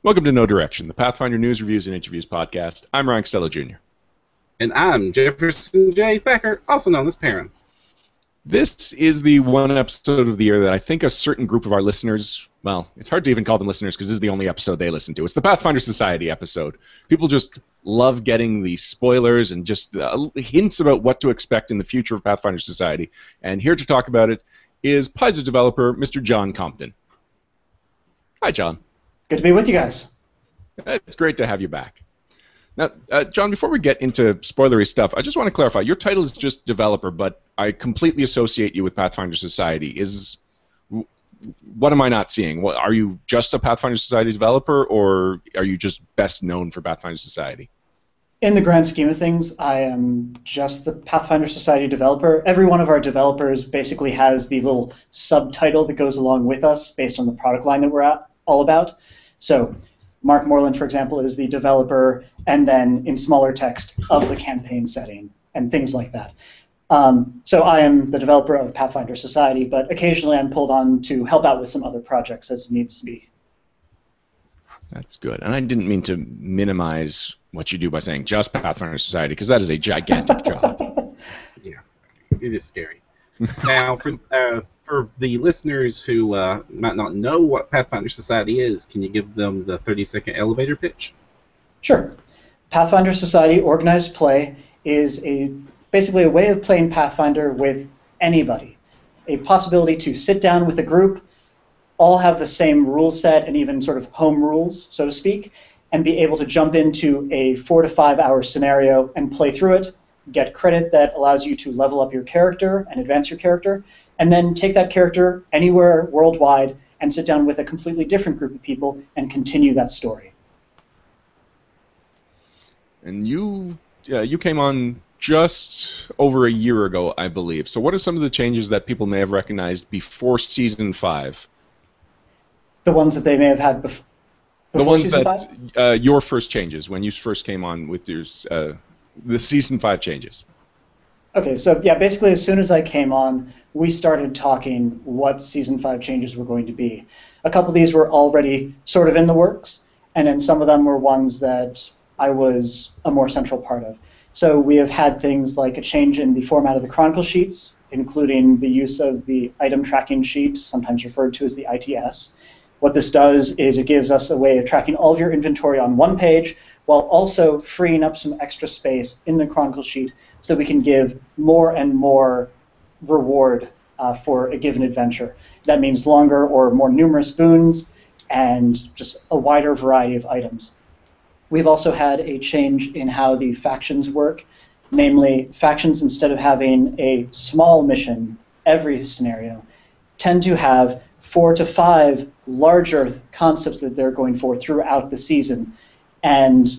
Welcome to No Direction, the Pathfinder News, Reviews, and Interviews podcast. I'm Ryan Costello Jr. And I'm Jefferson J. Thacker, also known as Perrin. This is the one episode of the year that I think a certain group of our listeners, well, it's hard to even call them listeners because this is the only episode they listen to. It's the Pathfinder Society episode. People just love getting the spoilers and just hints about what to expect in the future of Pathfinder Society. And here to talk about it is Paizo Developer, Mr. John Compton. Hi, John. Good to be with you guys. It's great to have you back. Now, John, before we get into spoilery stuff, I just want to clarify, your title is just developer, but I completely associate you with Pathfinder Society. What am I not seeing? Are you just a Pathfinder Society developer, or are you just best known for Pathfinder Society? In the grand scheme of things, I am just the Pathfinder Society developer. Every one of our developers basically has the little subtitle that goes along with us based on the product line that we're all about. So Mark Moreland, for example, is the developer, and then in smaller text of the campaign setting and things like that. So I am the developer of Pathfinder Society, but occasionally I'm pulled on to help out with some other projects as needs to be. That's good. And I didn't mean to minimize what you do by saying just Pathfinder Society, because that is a gigantic job. Yeah, it is scary. Now, for the listeners who might not know what Pathfinder Society is, can you give them the 30-second elevator pitch? Sure. Pathfinder Society organized play is basically a way of playing Pathfinder with anybody. A possibility to sit down with a group, all have the same rule set and even sort of home rules, so to speak, and be able to jump into a 4 to 5 hour scenario and play through it, get credit that allows you to level up your character and advance your character, and then take that character anywhere worldwide and sit down with a completely different group of people and continue that story. And you came on just over a year ago, I believe. So what are some of the changes that people may have recognized before Season 5? The ones that they may have had before the ones Season that 5? Your first changes, when you first came on with your the Season 5 changes. Okay, so yeah, basically as soon as I came on, we started talking what Season 5 changes were going to be. A couple of these were already sort of in the works, and then some of them were ones that I was a more central part of. So we have had things like a change in the format of the Chronicle sheets, including the use of the item tracking sheet, sometimes referred to as the ITS. What this does is it gives us a way of tracking all of your inventory on one page, while also freeing up some extra space in the Chronicle sheet so we can give more and more reward for a given adventure. That means longer or more numerous boons and just a wider variety of items. We've also had a change in how the factions work. Namely, factions, instead of having a small mission every scenario, tend to have 4 to 5 larger concepts that they're going for throughout the season. And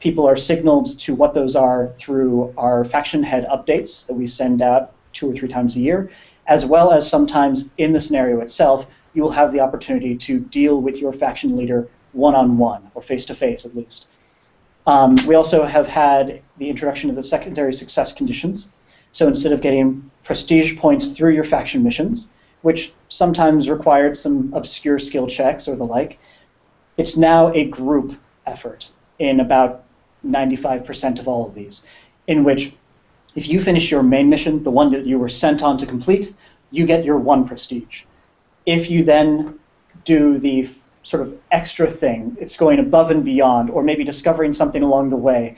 people are signaled to what those are through our faction head updates that we send out 2 or 3 times a year, as well as sometimes in the scenario itself, you will have the opportunity to deal with your faction leader one-on-one, or face-to-face at least. We also have had the introduction of the secondary success conditions. So instead of getting prestige points through your faction missions, which sometimes required some obscure skill checks or the like, it's now a group effort in about 95% of all of these, in which if you finish your main mission, the one that you were sent on to complete, you get your 1 prestige. If you then do the sort of extra thing, it's going above and beyond, or maybe discovering something along the way,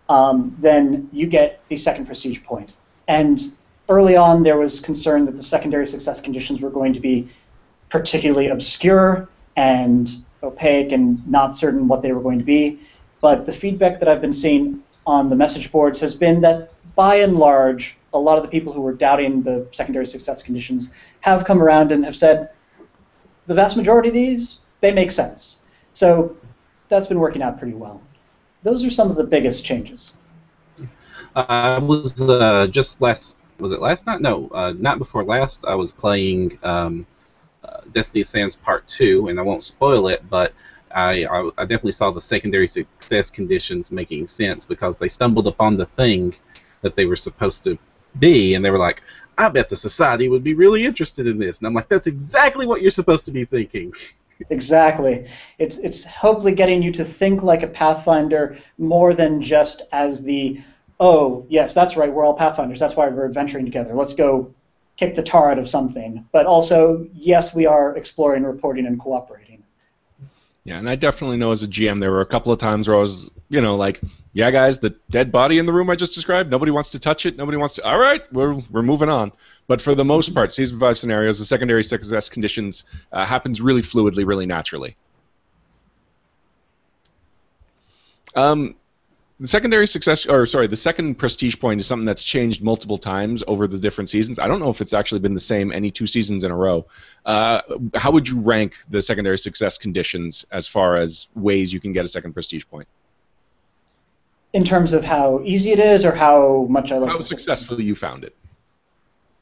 then you get the 2nd prestige point. And early on, there was concern that the secondary success conditions were going to be particularly obscure and opaque and not certain what they were going to be. But the feedback that I've been seeing on the message boards has been that, by and large, a lot of the people who were doubting the secondary success conditions have come around and have said, the vast majority of these, they make sense. So that's been working out pretty well. Those are some of the biggest changes. I was just was it last night? No, not before last. I was playing Destiny Sands Part 2, and I won't spoil it, but I definitely saw the secondary success conditions making sense because they stumbled upon the thing that they were supposed to be, and they were like, I bet the Society would be really interested in this. And I'm like, that's exactly what you're supposed to be thinking. Exactly. It's hopefully getting you to think like a Pathfinder more than just as the, oh, yes, that's right, we're all Pathfinders, that's why we're adventuring together. Let's go kick the tar out of something. But also, yes, we are exploring, reporting, and cooperating. Yeah, and I definitely know as a GM there were a couple of times where I was, like, yeah, guys, the dead body in the room I just described, nobody wants to touch it, nobody wants to, all right, we're moving on. But for the most part, Season 5 scenarios, the secondary success conditions happens really fluidly, really naturally. The secondary success, or sorry, the second prestige point is something that's changed multiple times over the different seasons. I don't know if it's actually been the same any 2 seasons in a row. How would you rank the secondary success conditions as far as ways you can get a second prestige point? In terms of how easy it is, or how much I like how successful you found it?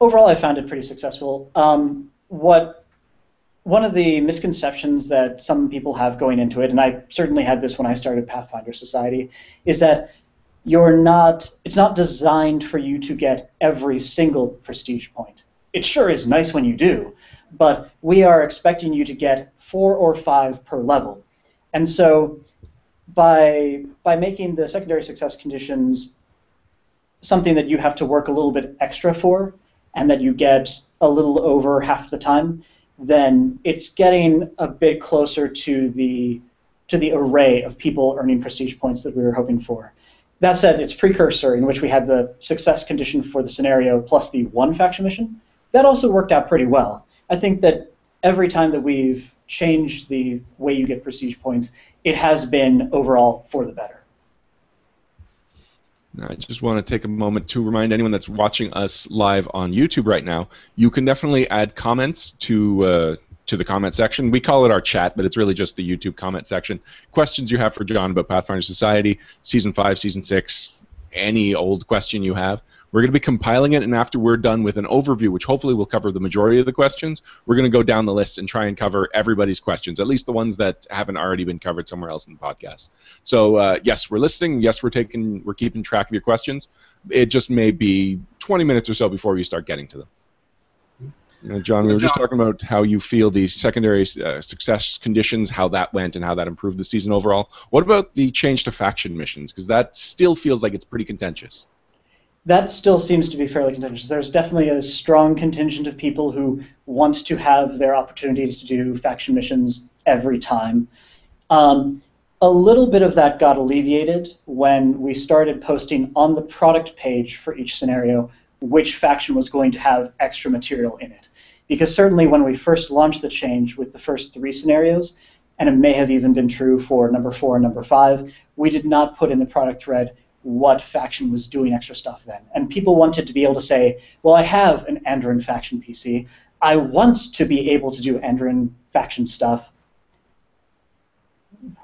Overall, I found it pretty successful. One of the misconceptions that some people have going into it, and I certainly had this when I started Pathfinder Society, is that it's not designed for you to get every single prestige point. It sure is nice when you do, but we are expecting you to get 4 or 5 per level. And so by making the secondary success conditions something that you have to work a little bit extra for, and that you get a little over half the time, then it's getting a bit closer to the array of people earning prestige points that we were hoping for. That said, its precursor, in which we had the success condition for the scenario plus the 1 faction mission, that also worked out pretty well. I think that every time that we've changed the way you get prestige points, it has been overall for the better. I just want to take a moment to remind anyone that's watching us live on YouTube right now, you can definitely add comments to the comment section. We call it our chat, but it's really just the YouTube comment section. Questions you have for John about Pathfinder Society, Season 5, Season 6, any old question you have. We're going to be compiling it, and after we're done with an overview, which hopefully will cover the majority of the questions, we're going to go down the list and try and cover everybody's questions, at least the ones that haven't already been covered somewhere else in the podcast. So yes, we're listening. Yes, we're keeping track of your questions. It just may be 20 minutes or so before you start getting to them. John, we were just talking about how you feel the secondary success conditions, how that went, and how that improved the season overall. What about the change to faction missions? Because that still feels like it's pretty contentious. That still seems to be fairly contentious. There's definitely a strong contingent of people who want to have their opportunity to do faction missions every time. A little bit of that got alleviated when we started posting on the product page for each scenario which faction was going to have extra material in it. Because certainly when we first launched the change with the first 3 scenarios, and it may have even been true for number 4 and number 5, we did not put in the product thread what faction was doing extra stuff then. And people wanted to be able to say, well, I have an Andron faction PC. I want to be able to do Andron faction stuff.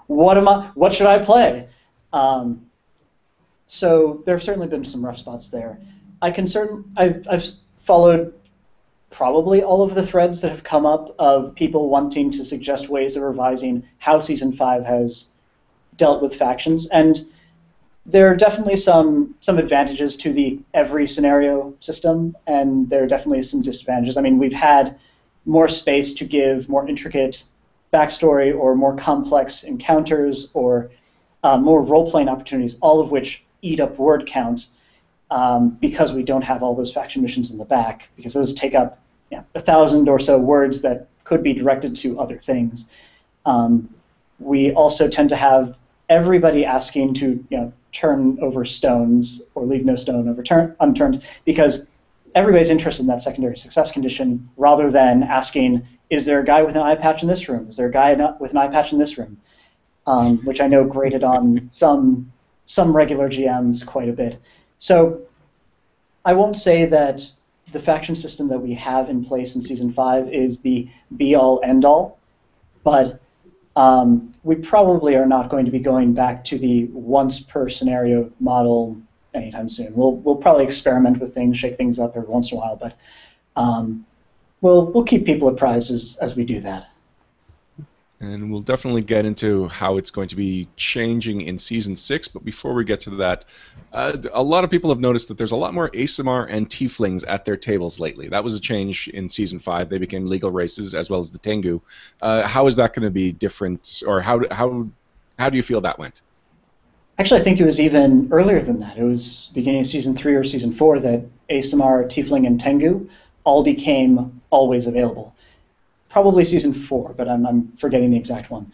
What should I play? So there have certainly been some rough spots there. I've followed probably all of the threads that have come up of people wanting to suggest ways of revising how Season 5 has dealt with factions, and there are definitely some advantages to the every scenario system, and there are definitely some disadvantages. I mean, we've had more space to give more intricate backstory or more complex encounters or more role-playing opportunities, all of which eat up word count. Because we don't have all those faction missions in the back, because those take up 1,000 or so words that could be directed to other things. We also tend to have everybody asking to turn over stones or leave no stone unturned, because everybody's interested in that secondary success condition, rather than asking, is there a guy with an eye patch in this room? Is there a guy with an eye patch in this room? Which I know grated on some regular GMs quite a bit. So I won't say that the faction system that we have in place in Season 5 is the be-all, end-all, but we probably are not going to be going back to the once-per-scenario model anytime soon. We'll probably experiment with things, shake things up every once in a while, but we'll keep people apprised as we do that. And we'll definitely get into how it's going to be changing in Season 6, but before we get to that, a lot of people have noticed that there's a lot more Aasimar and Tieflings at their tables lately. That was a change in Season 5. They became legal races, as well as the Tengu. How is that going to be different, or how do you feel that went? Actually, I think it was even earlier than that. It was beginning of Season 3 or Season 4 that Aasimar, Tiefling, and Tengu all became always available. Probably Season 4, but I'm forgetting the exact one.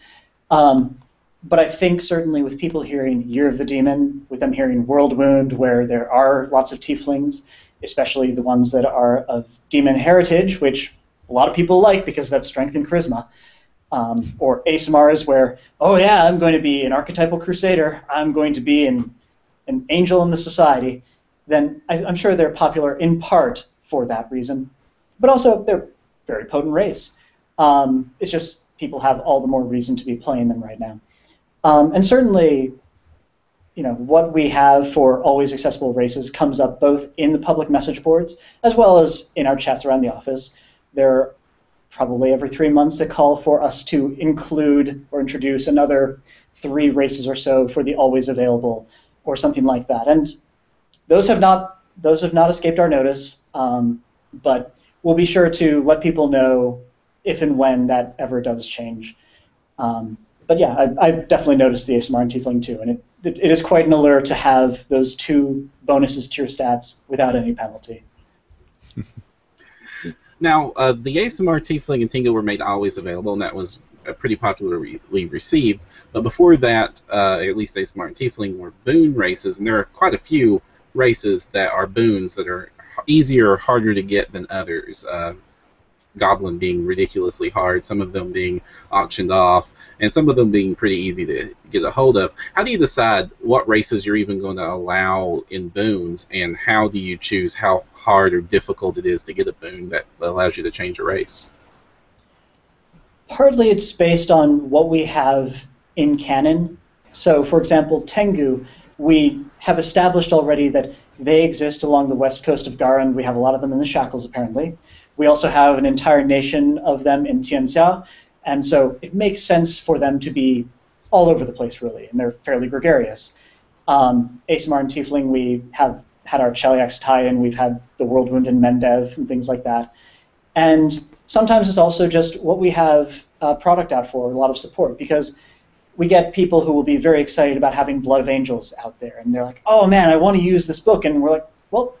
But I think certainly with people hearing Year of the Demon, with them hearing World Wound, where there are lots of Tieflings, especially the ones that are of demon heritage, which a lot of people like because that's strength and charisma, or Aasimars, where, oh yeah, I'm going to be an archetypal crusader, I'm going to be an angel in the society, then I'm sure they're popular in part for that reason. But also, they're a very potent race. It's just people have all the more reason to be playing them right now. And certainly, what we have for always accessible races comes up both in the public message boards as well as in our chats around the office. There are probably every 3 months a call for us to include or introduce another 3 races or so for the always available or something like that. And those have not escaped our notice, but we'll be sure to let people know if and when that ever does change. But yeah, I've definitely noticed the Aasimar and Tiefling too, and it is quite an allure to have those 2 bonuses to your stats without any penalty. Now, the Aasimar, Tiefling, and Tengu were made always available, and that was pretty popularly received. But before that, at least Aasimar and Tiefling were boon races, and there are quite a few races that are boons that are easier or harder to get than others. Goblin being ridiculously hard, some of them being auctioned off, and some of them being pretty easy to get a hold of. How do you decide what races you're even going to allow in boons, and how do you choose how hard or difficult it is to get a boon that allows you to change a race? Partly it's based on what we have in canon. So, for example, Tengu, we have established already that they exist along the west coast of Garan. We have a lot of them in the Shackles, apparently. We also have an entire nation of them in Tianxia, and so it makes sense for them to be all over the place, really, and they're fairly gregarious. Aasimar and Tiefling, we have had our Cheliax tie-in, we've had the World Wound and Mendev and things like that. And sometimes it's also just what we have product out for, a lot of support, because we get people who will be very excited about having Blood of Angels out there, and they're like, oh man, I want to use this book, and we're like, well,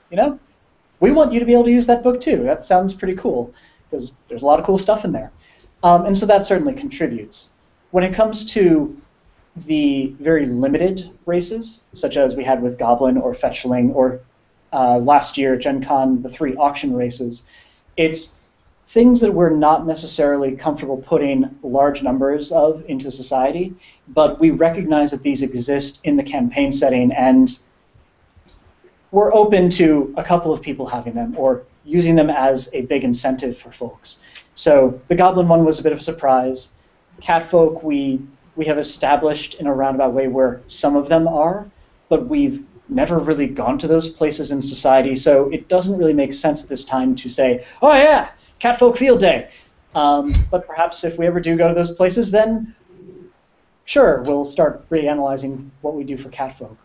we want you to be able to use that book too. That sounds pretty cool, because there's a lot of cool stuff in there. And so that certainly contributes. When it comes to the very limited races, such as we had with Goblin or Fetchling, or last year at Gen Con, the 3 auction races, it's things that we're not necessarily comfortable putting large numbers of into society, but we recognize that these exist in the campaign setting, and we're open to a couple of people having them or using them as a big incentive for folks. So the Goblin one was a bit of a surprise. Catfolk, we have established in a roundabout way where some of them are, but we've never really gone to those places in society, so it doesn't really make sense at this time to say, oh yeah, Catfolk Field Day. But perhaps if we ever do go to those places, then sure, we'll start reanalyzing what we do for Catfolk.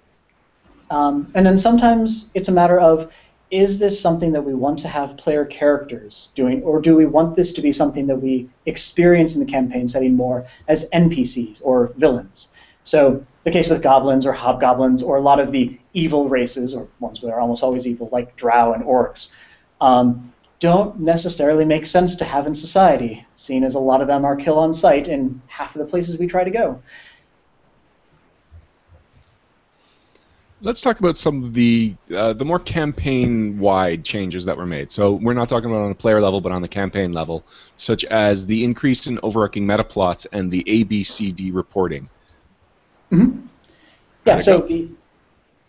And then sometimes it's a matter of, is this something that we want to have player characters doing, or do we want this to be something that we experience in the campaign setting more as NPCs or villains? So the case with goblins or hobgoblins or a lot of the evil races, or ones that are almost always evil, like drow and orcs, don't necessarily make sense to have in society, seeing as a lot of them are kill on sight in half of the places we try to go. Let's talk about some of the more campaign-wide changes that were made. So we're not talking about on the player level, but on the campaign level, such as the increase in overarching metaplots and the ABCD reporting. Mm-hmm. Yeah, so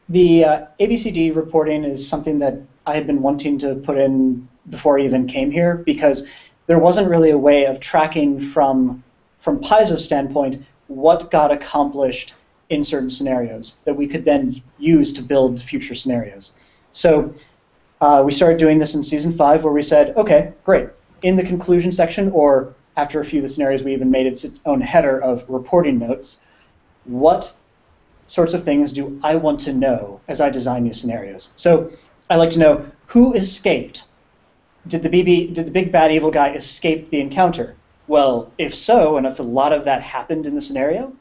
the ABCD reporting is something that I had been wanting to put in before I even came here, because there wasn't really a way of tracking from Paizo's standpoint what got accomplished in certain scenarios that we could then use to build future scenarios. So we started doing this in Season 5, where we said, okay, great. In the conclusion section, or after a few of the scenarios, we even made its own header of reporting notes. What sorts of things do I want to know as I design new scenarios? So I like to know who escaped. Did the big bad evil guy escape the encounter? Well, if so, and if a lot of that happened in the scenario,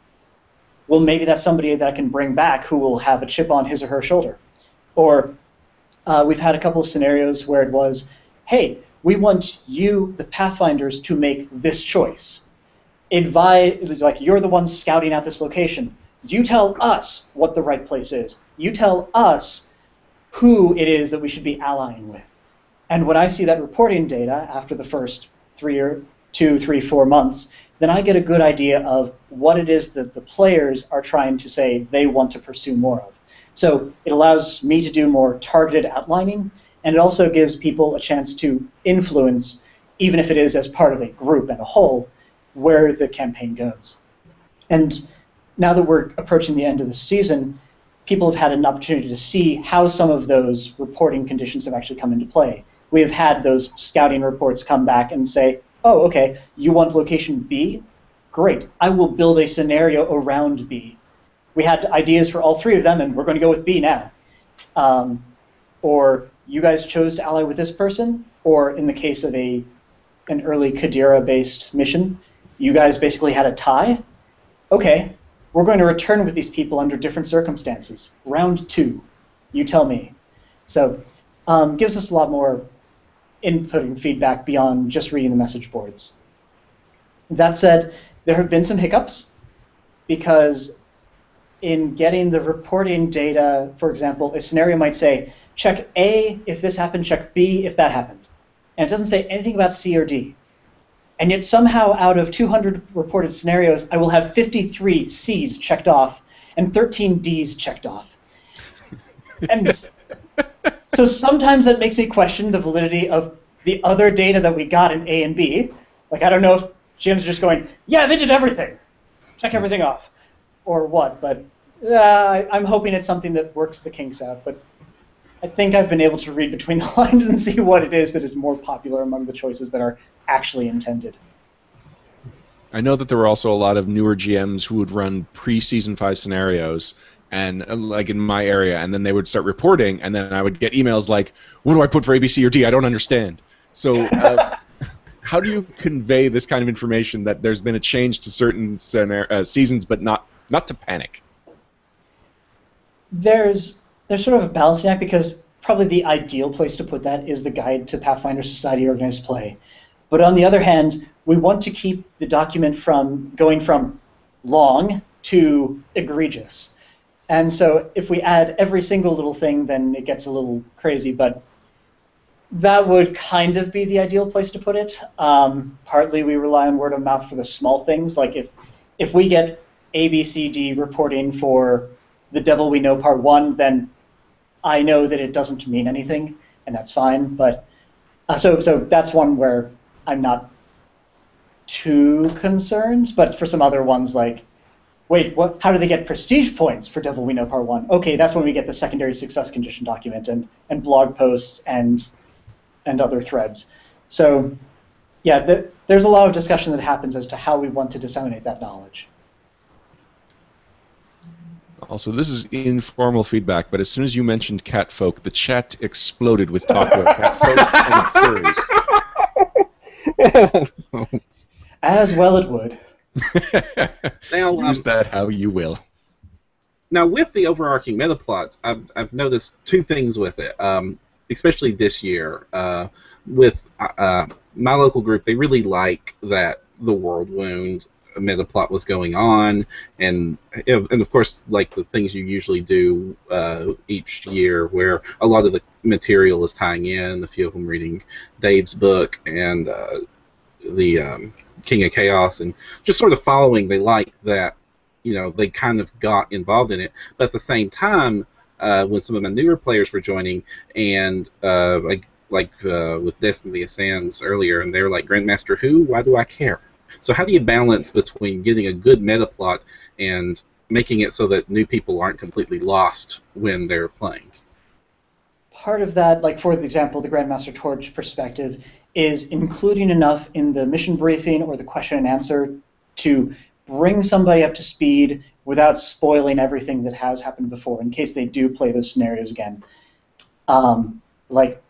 well, maybe that's somebody that I can bring back who will have a chip on his or her shoulder. Or we've had a couple of scenarios where it was, hey, we want you, the Pathfinders, to make this choice. Like, you're the ones scouting out this location. You tell us what the right place is. You tell us who it is that we should be allying with. And when I see that reporting data after the first 2, 3, 4 months, then I get a good idea of what it is that the players are trying to say they want to pursue more of. So it allows me to do more targeted outlining, and it also gives people a chance to influence, even if it is as part of a group and a whole, where the campaign goes. And now that we're approaching the end of the season, people have had an opportunity to see how some of those reporting conditions have actually come into play. We have had those scouting reports come back and say, oh, okay, you want location B? Great, I will build a scenario around B. We had ideas for all 3 of them, and we're going to go with B now. Or you guys chose to ally with this person, or in the case of an early Qadira-based mission, you guys basically had a tie. Okay, we're going to return with these people under different circumstances. Round 2, you tell me. So gives us a lot more input and feedback beyond just reading the message boards. That said, there have been some hiccups because in getting the reporting data, for example, a scenario might say, check A if this happened, check B if that happened. And it doesn't say anything about C or D. And yet somehow out of 200 reported scenarios, I will have 53 C's checked off and 13 D's checked off. And so sometimes that makes me question the validity of the other data that we got in A and B. Like, I don't know if Jim's just going, yeah, they did everything. Check everything off. Or what, but I'm hoping it's something that works the kinks out. But I think I've been able to read between the lines and see what it is that is more popular among the choices that are actually intended. I know that there were also a lot of newer GMs who would run pre-Season 5 scenarios, and like in my area, and then they would start reporting, and then I would get emails like, what do I put for A, B, C, or D? I don't understand. So how do you convey this kind of information that there's been a change to certain seasons, but not to panic? There's sort of a balancing act, because probably the ideal place to put that is the Guide to Pathfinder Society Organized Play. But on the other hand, we want to keep the document from going from long to egregious. And so if we add every single little thing, then it gets a little crazy, but that would kind of be the ideal place to put it. Partly we rely on word of mouth for the small things, like if we get A, B, C, D reporting for The Devil We Know Part 1, then I know that it doesn't mean anything, and that's fine. But so that's one where I'm not too concerned. But for some other ones, like, wait, what? How do they get prestige points for Devil We Know Part 1? Okay, that's when we get the secondary success condition document and blog posts and other threads. So yeah, there's a lot of discussion that happens as to how we want to disseminate that knowledge. Also, this is informal feedback, but as soon as you mentioned catfolk, the chat exploded with talk about catfolk and furries. As well it would. Now, use that how you will. Now, with the overarching metaplots, I've noticed 2 things with it, especially this year. With my local group, they really like that the World Wound metaplot was going on, and of course, like the things you usually do each year, where a lot of the material is tying in. A few of them reading Dave's book and the King of Chaos, and just sort of following. They like that, they kind of got involved in it. But at the same time, when some of my newer players were joining, and like with Destiny of Sands earlier, and they were like, Grandmaster who? Why do I care? So how do you balance between getting a good metaplot and making it so that new people aren't completely lost when they're playing? Part of that, like for example, the Grandmaster Torch perspective, is including enough in the mission briefing or the question and answer to bring somebody up to speed without spoiling everything that has happened before, in case they do play those scenarios again. Like,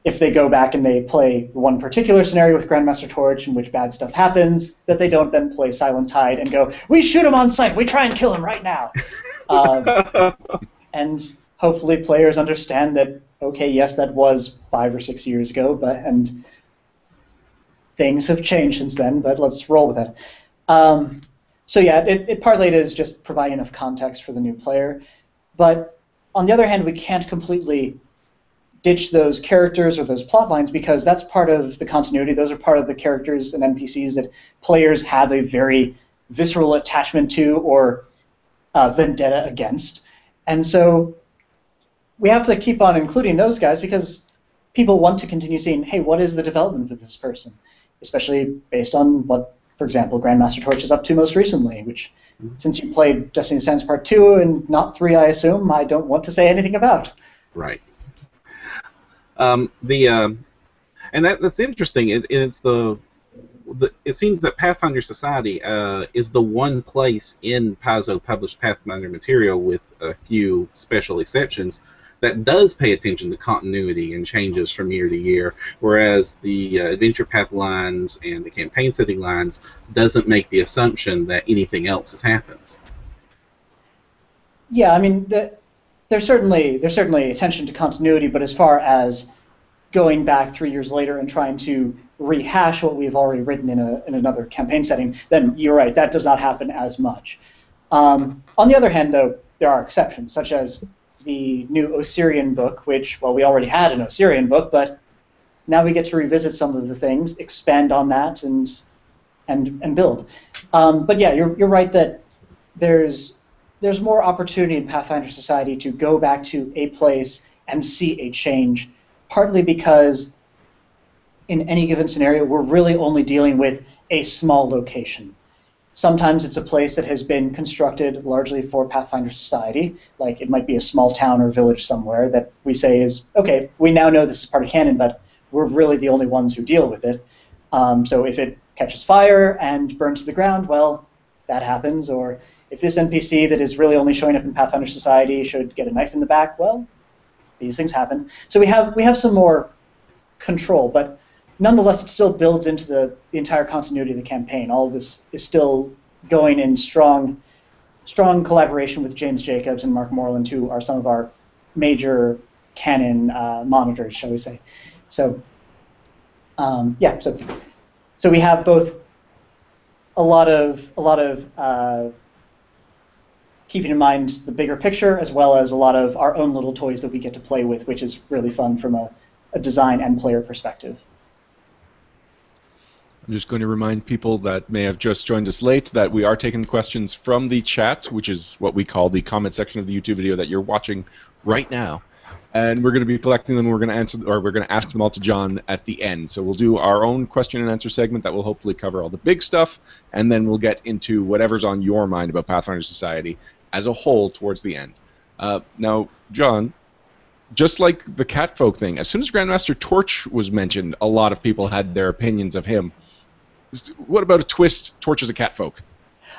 if they go back and they play one particular scenario with Grandmaster Torch in which bad stuff happens, that they don't then play Silent Tide and go, we shoot him on sight, we try and kill him right now. And hopefully players understand that, okay, yes, that was 5 or 6 years ago, and things have changed since then, but let's roll with it. So yeah, it partly is just providing enough context for the new player, but on the other hand, we can't completely ditch those characters or those plot lines because that's part of the continuity. Those are part of the characters and NPCs that players have a very visceral attachment to or vendetta against. And so we have to keep on including those guys because people want to continue seeing, hey, what is the development of this person? Especially based on what, for example, Grandmaster Torch is up to most recently, which, since you played Destiny Sands Part 2 and not 3, I assume, I don't want to say anything about. Right. And that's interesting. It seems that Pathfinder Society is the one place in Paizo published Pathfinder material, with a few special exceptions, that does pay attention to continuity and changes from year to year, whereas the adventure path lines and the campaign setting lines doesn't make the assumption that anything else has happened. Yeah, I mean, there's certainly attention to continuity, but as far as going back 3 years later and trying to rehash what we've already written in another campaign setting, then you're right, that does not happen as much. On the other hand, though, there are exceptions, such as the new Osirian book, which, well, we already had an Osirian book, but now we get to revisit some of the things, expand on that, and build. But yeah, you're right that there's more opportunity in Pathfinder Society to go back to a place and see a change, partly because in any given scenario, we're really only dealing with a small location. Sometimes it's a place that has been constructed largely for Pathfinder Society, like it might be a small town or village somewhere that we say is, okay, we now know this is part of canon, but we're really the only ones who deal with it. So if it catches fire and burns to the ground, well, that happens. Or if this NPC that is really only showing up in Pathfinder Society should get a knife in the back, well, these things happen. So we have some more control, but nonetheless, it still builds into the entire continuity of the campaign. All of this is still going in strong collaboration with James Jacobs and Mark Moreland, who are some of our major canon monitors, shall we say. So, yeah, so we have both a lot of keeping in mind the bigger picture, as well as a lot of our own little toys that we get to play with, which is really fun from a design and player perspective. I'm just going to remind people that may have just joined us late that we are taking questions from the chat, which is what we call the comment section of the YouTube video that you're watching right now. And we're going to be collecting them. We're going to answer, or we're going to ask them all to John at the end. So we'll do our own question and answer segment that will hopefully cover all the big stuff, and then we'll get into whatever's on your mind about Pathfinder Society as a whole towards the end. Now, John, just like the catfolk thing, as soon as Grandmaster Torch was mentioned, a lot of people had their opinions of him. What about a twist, Torch as a catfolk?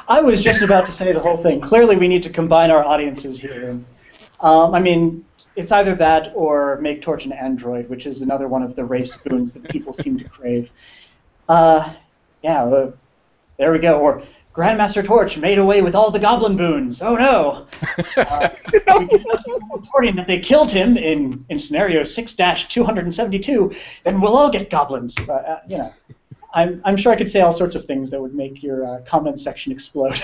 I was just about to say the whole thing. Clearly, we need to combine our audiences here. I mean, it's either that or make Torch an android, which is another one of the race boons that people seem to crave. Yeah, there we go. Or Grandmaster Torch made away with all the goblin boons. Oh no! We get reporting that they killed him in scenario 6-272. Then we'll all get goblins. You know, I'm sure I could say all sorts of things that would make your comment section explode.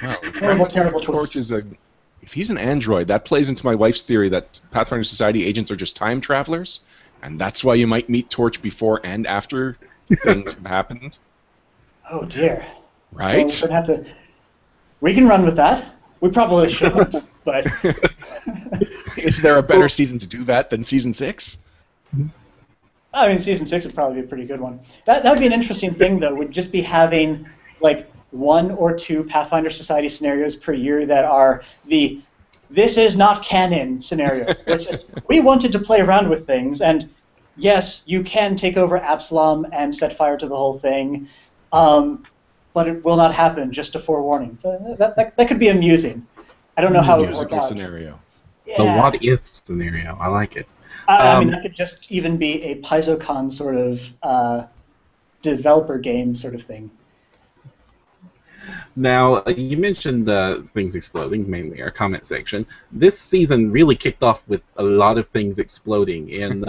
Wow, terrible Torch twist. is if he's an android, that plays into my wife's theory that Pathfinder Society agents are just time travelers, and that's why you might meet Torch before and after things have happened. Oh dear. Right? Well, we can run with that. We probably shouldn't, but... Is there a better season to do that than Season 6? I mean, Season 6 would probably be a pretty good one. That would be an interesting thing, though, would just be having, like, 1 or 2 Pathfinder Society scenarios per year that are the "this is not canon" scenarios, which is, we wanted to play around with things, and yes, you can take over Absalom and set fire to the whole thing, but it will not happen, just a forewarning. That could be amusing. I don't know how it would work Musical out. scenario. The Yeah. what-if scenario. I like it. I mean, that could just even be a PaizoCon sort of developer game sort of thing. Now, you mentioned things exploding, mainly our comment section. This season really kicked off with a lot of things exploding, and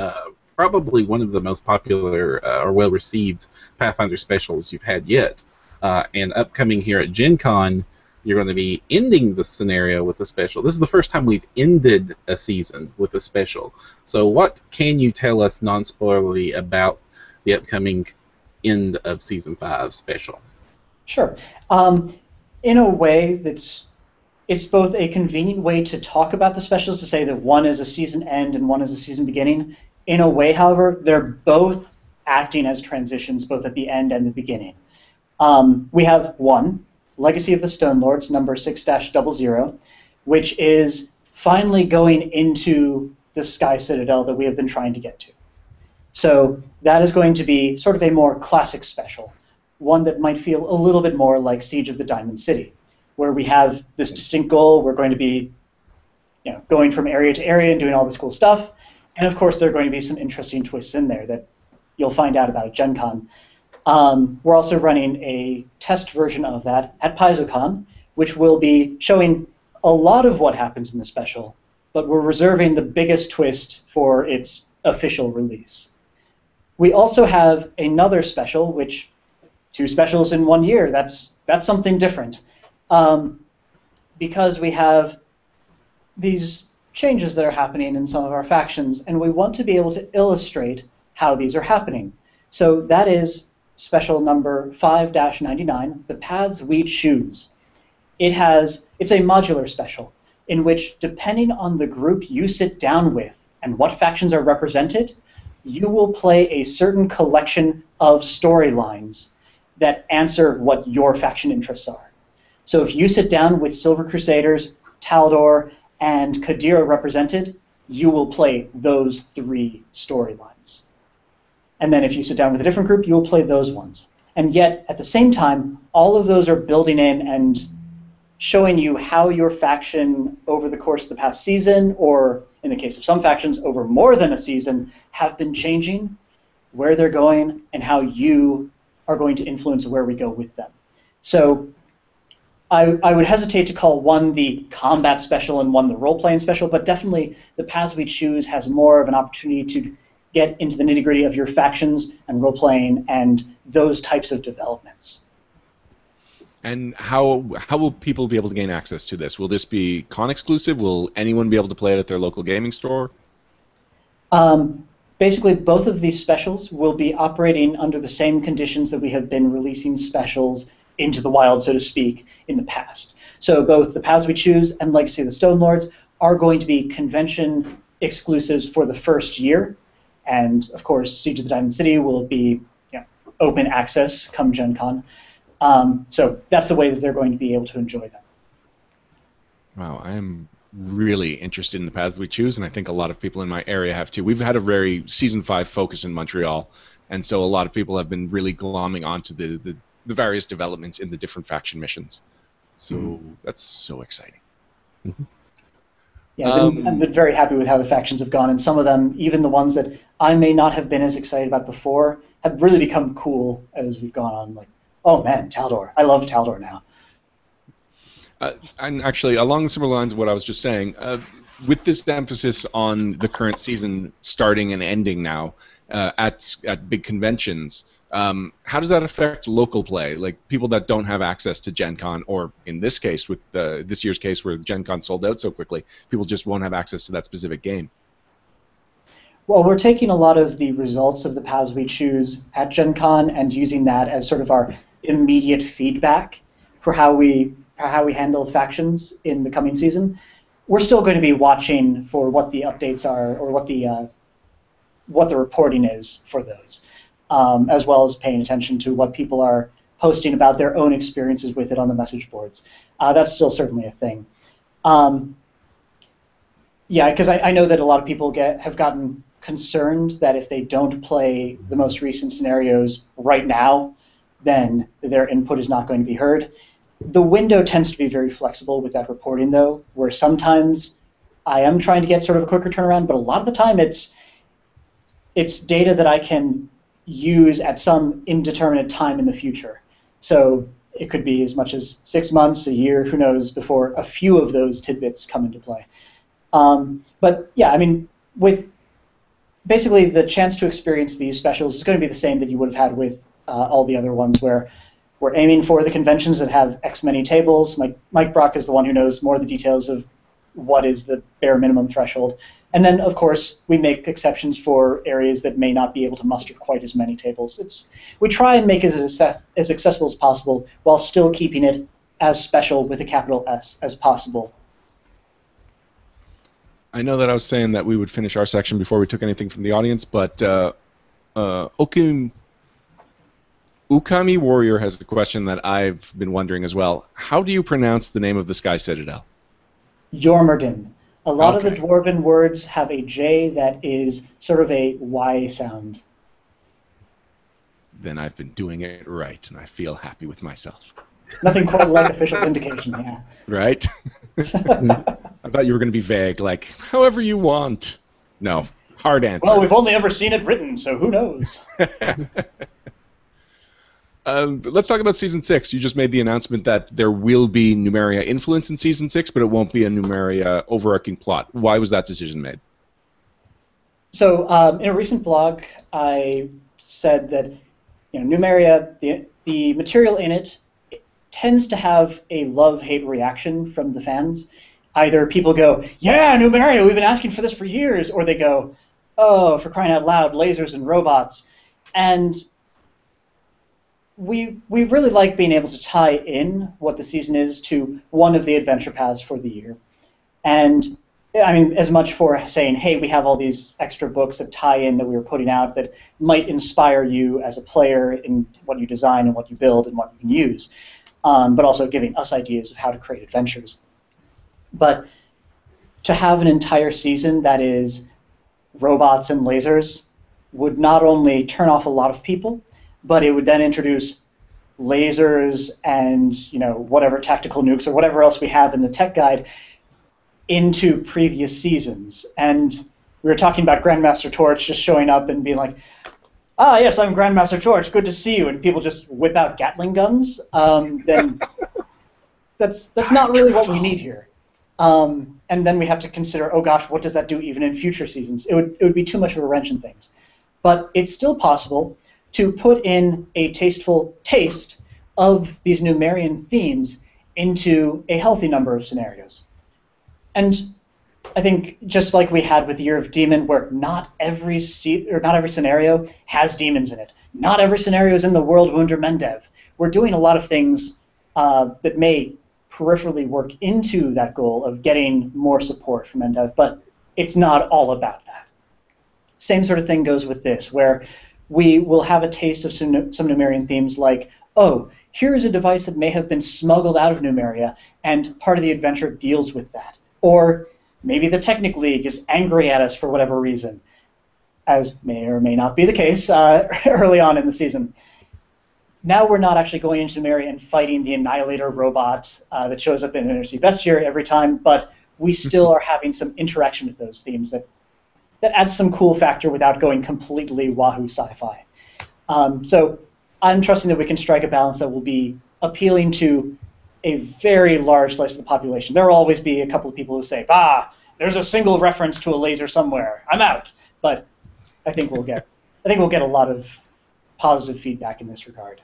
probably one of the most popular or well-received Pathfinder specials you've had yet. And upcoming here at Gen Con, you're going to be ending the scenario with a special. This is the first time we've ended a season with a special. So what can you tell us non-spoilery about the upcoming end of Season 5 special? Sure. In a way, it's both a convenient way to talk about the specials, to say that one is a season end and one is a season beginning. In a way, however, they're both acting as transitions, both at the end and the beginning. We have one, Legacy of the Stone Lords, number 6-00, which is finally going into the Sky Citadel that we have been trying to get to. So that is going to be sort of a more classic special, one that might feel a little bit more like Siege of the Diamond City, where we have this distinct goal. We're going to be going from area to area and doing all this cool stuff. And of course, there are going to be some interesting twists in there that you'll find out about at Gen Con. We're also running a test version of that at PaizoCon, which will be showing a lot of what happens in the special, but we're reserving the biggest twist for its official release. We also have another special, which 2 specials in 1 year, that's something different. Because we have these changes that are happening in some of our factions, and we want to be able to illustrate how these are happening. So that is special number 5-99, The Paths We Choose. It's a modular special in which, depending on the group you sit down with and what factions are represented, you will play a certain collection of storylines that answer what your faction interests are. So if you sit down with Silver Crusaders, Taldor, and Kadira represented, you will play those 3 storylines. And then if you sit down with a different group, you will play those ones. And yet, at the same time, all of those are building in and showing you how your faction over the course of the past season, or in the case of some factions, over more than a season, have been changing, where they're going, and how you are going to influence where we go with them. So I would hesitate to call one the combat special and one the role-playing special, but definitely the Paths We Choose has more of an opportunity to get into the nitty-gritty of your factions and role-playing and those types of developments. And how will people be able to gain access to this? Will this be con-exclusive? Will anyone be able to play it at their local gaming store? Basically, both of these specials will be operating under the same conditions that we have been releasing specials into the wild, so to speak, in the past. So both the Paths We Choose and Legacy of the Stone Lords are going to be convention exclusives for the first year. And, of course, Siege of the Diamond City will be open access come Gen Con. So that's the way that they're going to be able to enjoy them. Wow, I am really interested in the Paths We Choose, and I think a lot of people in my area have too. We've had a very Season 5 focus in Montreal, and so a lot of people have been really glomming onto the various developments in the different faction missions. So that's so exciting. Yeah, I've been very happy with how the factions have gone, and some of them, even the ones that I may not have been as excited about before, have really become cool as we've gone on. Like, oh man, Taldor. I love Taldor now. And actually, along the similar lines of what I was just saying, with this emphasis on the current season starting and ending now at big conventions, how does that affect local play? Like people that don't have access to Gen Con, or in this case, with this year's case where Gen Con sold out so quickly, people just won't have access to that specific game. Well, we're taking a lot of the results of the Paths We Choose at Gen Con and using that as sort of our immediate feedback for how we handle factions in the coming season. We're still going to be watching for what the updates are or what the reporting is for those, as well as paying attention to what people are posting about their own experiences with it on the message boards. That's still certainly a thing. Yeah, because I know that a lot of people have gotten concerned that if they don't play the most recent scenarios right now, then their input is not going to be heard. The window tends to be very flexible with that reporting, though, where sometimes I am trying to get sort of a quicker turnaround, but a lot of the time it's data that I can use at some indeterminate time in the future. So it could be as much as 6 months, a year, who knows, before a few of those tidbits come into play. But yeah, I mean, with basically the chance to experience these specials is going to be the same that you would have had with all the other ones, where we're aiming for the conventions that have X many tables. Mike Brock is the one who knows more of the details of what is the bare minimum threshold. And then, of course, we make exceptions for areas that may not be able to muster quite as many tables. We try and make it as accessible as possible while still keeping it as special with a capital S as possible. I know that I was saying that we would finish our section before we took anything from the audience, but Ukami Warrior has a question that I've been wondering as well. How do you pronounce the name of the Sky Citadel? Jormungandr. A lot of the Dwarven words have a J that is sort of a Y sound. Then I've been doing it right, and I feel happy with myself. Nothing quite like official indication, yeah. Right? I thought you were going to be vague, like, however you want. No, hard answer. Well, we've only ever seen it written, so who knows? Let's talk about Season 6. You just made the announcement that there will be Numeria influence in Season 6, but it won't be a Numeria overarching plot. Why was that decision made? So in a recent blog, I said that Numeria, the material in it tends to have a love-hate reaction from the fans. Either people go, yeah, Numeria, we've been asking for this for years, or they go, oh, for crying out loud, lasers and robots. And we really like being able to tie in what the season is to one of the adventure paths for the year. And I mean, as much for saying, hey, we have all these extra books that tie in that we were putting out that might inspire you as a player in what you design and what you build and what you can use, but also giving us ideas of how to create adventures. But to have an entire season that is robots and lasers would not only turn off a lot of people, but it would then introduce lasers and whatever tactical nukes or whatever else we have in the tech guide into previous seasons. And we were talking about Grandmaster Torch just showing up and being like, ah, yes, I'm Grandmaster Torch, good to see you, and people just whip out Gatling guns, then that's not really what we need here. And then we have to consider, oh gosh, what does that do even in future seasons? It would be too much of a wrench in things. But it's still possible to put in a tasteful taste of these Numerian themes into a healthy number of scenarios. And I think just like we had with Year of Demon, where not every scenario has demons in it. Not every scenario is in the world Wunder Mendev. We're doing a lot of things that may peripherally work into that goal of getting more support from Mendev, but it's not all about that. Same sort of thing goes with this, where we will have a taste of some Numerian themes like, oh, here is a device that may have been smuggled out of Numeria, and part of the adventure deals with that. Or maybe the Technic League is angry at us for whatever reason, as may or may not be the case early on in the season. Now we're not actually going into Numeria and fighting the Annihilator robot that shows up in Undersea Bestiary every time, but we still are having some interaction with those themes that adds some cool factor without going completely wahoo sci-fi. So I'm trusting that we can strike a balance that will be appealing to a very large slice of the population. There will always be a couple of people who say, there's a single reference to a laser somewhere. I'm out. But I think we'll get a lot of positive feedback in this regard.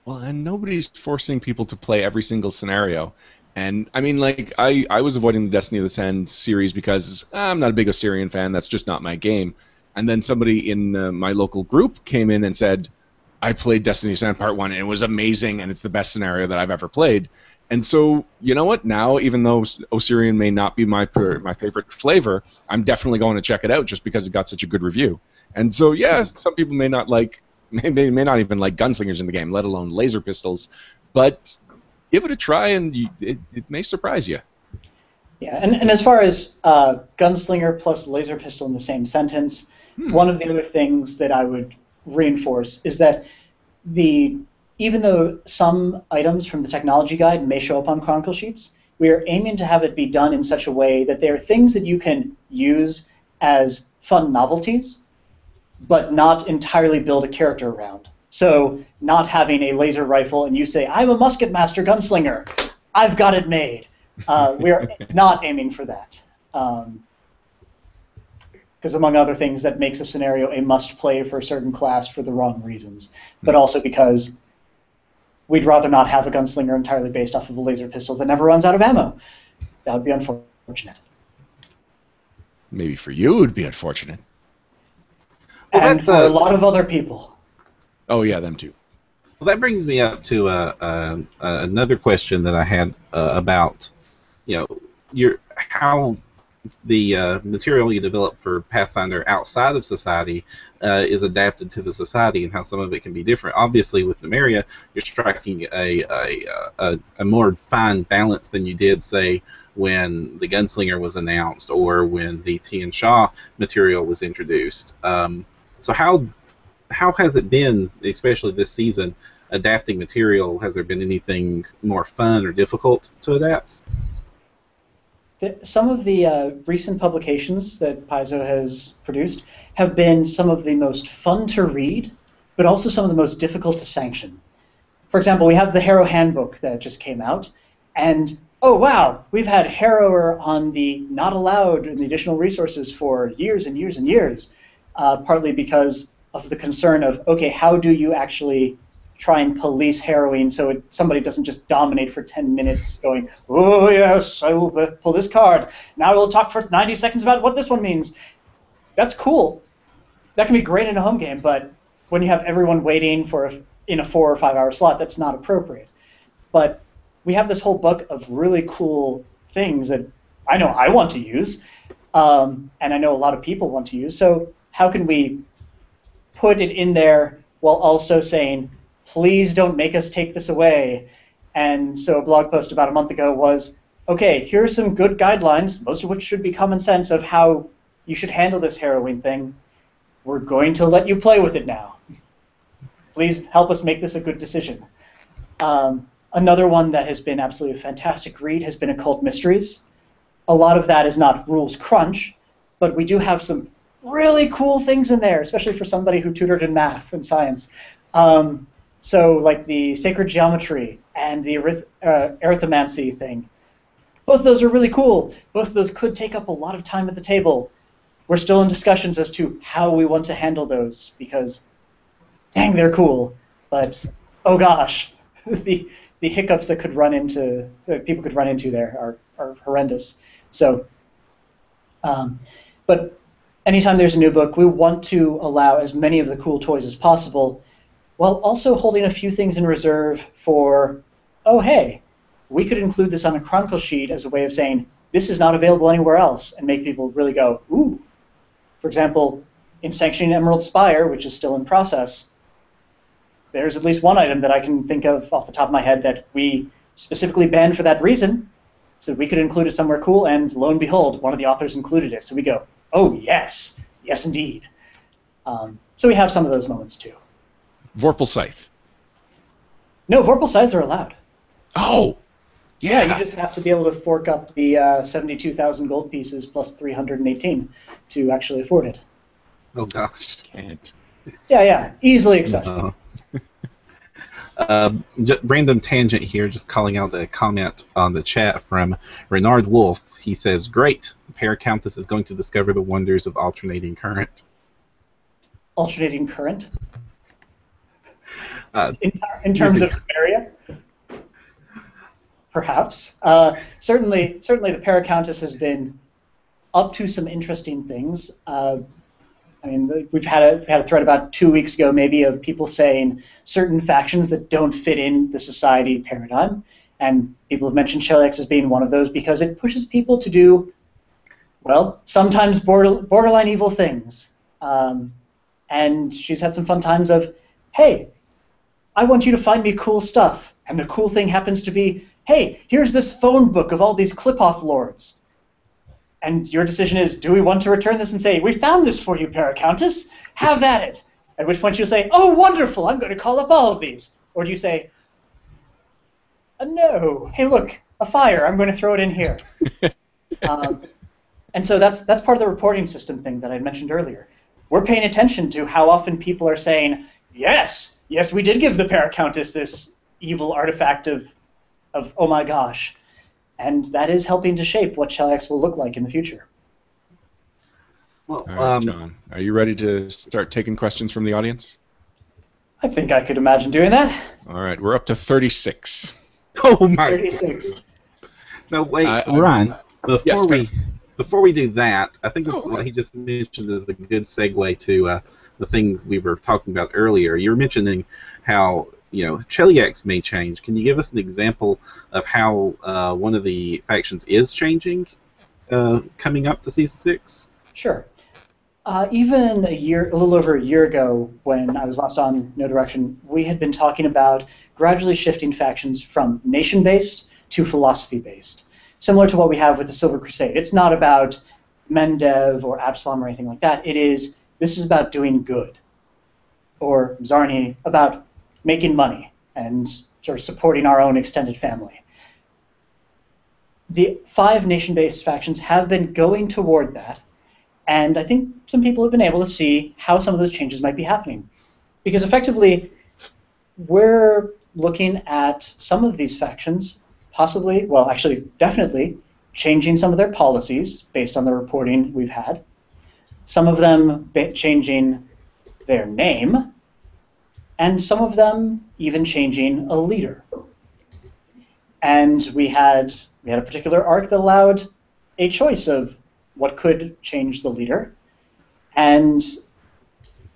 Well, and nobody's forcing people to play every single scenario. And, I mean, like, I was avoiding the Destiny of the Sand series because I'm not a big Osirian fan. That's just not my game. And then somebody in my local group came in and said, I played Destiny of the Sand Part 1, and it was amazing, and it's the best scenario that I've ever played. And so, you know what? Now, even though Osirian may not be my favorite flavor, I'm definitely going to check it out just because it got such a good review. And so, yeah, some people may not even like gunslingers in the game, let alone laser pistols. But give it a try, and it may surprise you. Yeah, and as far as gunslinger plus laser pistol in the same sentence, one of the other things that I would reinforce is that even though some items from the technology guide may show up on Chronicle sheets, we are aiming to have it be done in such a way that they are things that you can use as fun novelties, but not entirely build a character around. So not having a laser rifle and you say, I'm a musket master gunslinger, I've got it made. We are not aiming for that. Because among other things, that makes a scenario a must-play for a certain class for the wrong reasons, but also because we'd rather not have a gunslinger entirely based off of a laser pistol that never runs out of ammo. That would be unfortunate. Maybe for you it would be unfortunate. Well, and for a lot of other people. Oh yeah, them too. Well, that brings me up to another question that I had about, how the material you develop for Pathfinder outside of Society is adapted to the Society, and how some of it can be different. Obviously, with Numeria, you're striking a more fine balance than you did, say, when the Gunslinger was announced or when the Tian Sha material was introduced. So how has it been, especially this season, adapting material? Has there been anything more fun or difficult to adapt? Some of the recent publications that Paizo has produced have been some of the most fun to read, but also some of the most difficult to sanction. For example, we have the Harrow Handbook that just came out, and oh wow, we've had Harrower on the not allowed in the additional resources for years and years and years, partly because of the concern of, okay, how do you actually try and police harrowing so somebody doesn't just dominate for 10 minutes going, oh yes, I will pull this card. Now we'll talk for 90 seconds about what this one means. That's cool. That can be great in a home game, but when you have everyone waiting in a 4 or 5 hour slot, that's not appropriate. But we have this whole book of really cool things that I know I want to use, and I know a lot of people want to use, so how can we put it in there while also saying, please don't make us take this away? And so a blog post about a month ago was, okay, here are some good guidelines, most of which should be common sense of how you should handle this harrowing thing. We're going to let you play with it now. Please help us make this a good decision. Another one that has been absolutely a fantastic read has been Occult Mysteries. A lot of that is not rules crunch, but we do have some really cool things in there, especially for somebody who tutored in math and science. So like the sacred geometry and the arithmancy thing. Both of those are really cool. Both of those could take up a lot of time at the table. We're still in discussions as to how we want to handle those because, dang, they're cool. But, oh gosh, the hiccups that people could run into there are horrendous. So, but anytime there's a new book, we want to allow as many of the cool toys as possible, while also holding a few things in reserve for, oh hey, we could include this on a Chronicle sheet as a way of saying, this is not available anywhere else, and make people really go, ooh. For example, in Sanctioning Emerald Spire, which is still in process, there's at least one item that I can think of off the top of my head that we specifically banned for that reason, so we could include it somewhere cool, and lo and behold, one of the authors included it. So we go, oh yes, yes indeed. So we have some of those moments too. Vorpal Scythe. No, Vorpal Scythes are allowed. Oh! Yeah, you just have to be able to fork up the 72,000 gold pieces plus 318 to actually afford it. Oh gosh. Can't. Yeah, easily accessible. Random tangent here, just calling out a comment on the chat from Renard Wolf. He says, great, the Paracountess is going to discover the wonders of alternating current. Alternating current? In terms of area? Perhaps. Certainly the Paracountess has been up to some interesting things. I mean, we've had a thread about 2 weeks ago, maybe, of people saying certain factions that don't fit in the society paradigm, and people have mentioned Shellix as being one of those because it pushes people to do, well, sometimes borderline evil things. And she's had some fun times of, hey, I want you to find me cool stuff, and the cool thing happens to be, hey, here's this phone book of all these clip-off lords. And your decision is, do we want to return this and say, we found this for you, Paracountess, have at it? At which point you'll say, oh, wonderful, I'm going to call up all of these. Or do you say, no, hey, look, a fire, I'm going to throw it in here. And so that's part of the reporting system thing that I mentioned earlier. We're paying attention to how often people are saying, yes, we did give the Paracountess this evil artifact of oh my gosh. And that is helping to shape what Shell X will look like in the future. Well, All right, John, are you ready to start taking questions from the audience? I think I could imagine doing that. All right, we're up to 36. Oh my 36. No, wait, Ryan. Yes, Before we do that, I think it's Oh, what he just mentioned is a good segue to the thing we were talking about earlier. You were mentioning how Cheliax may change. Can you give us an example of how one of the factions is changing coming up to Season 6? Sure. Even a little over a year ago, when I was last on No Direction, we had been talking about gradually shifting factions from nation-based to philosophy-based, similar to what we have with the Silver Crusade. It's not about Mendev or Absalom or anything like that. This is about doing good. Or Zarni, about making money and sort of supporting our own extended family. The 5 nation-based factions have been going toward that, and I think some people have been able to see how some of those changes might be happening. Because effectively, we're looking at some of these factions possibly, well, actually, definitely, changing some of their policies based on the reporting we've had. Some of them changing their name, and some of them even changing a leader. And we had a particular arc that allowed a choice of what could change the leader. And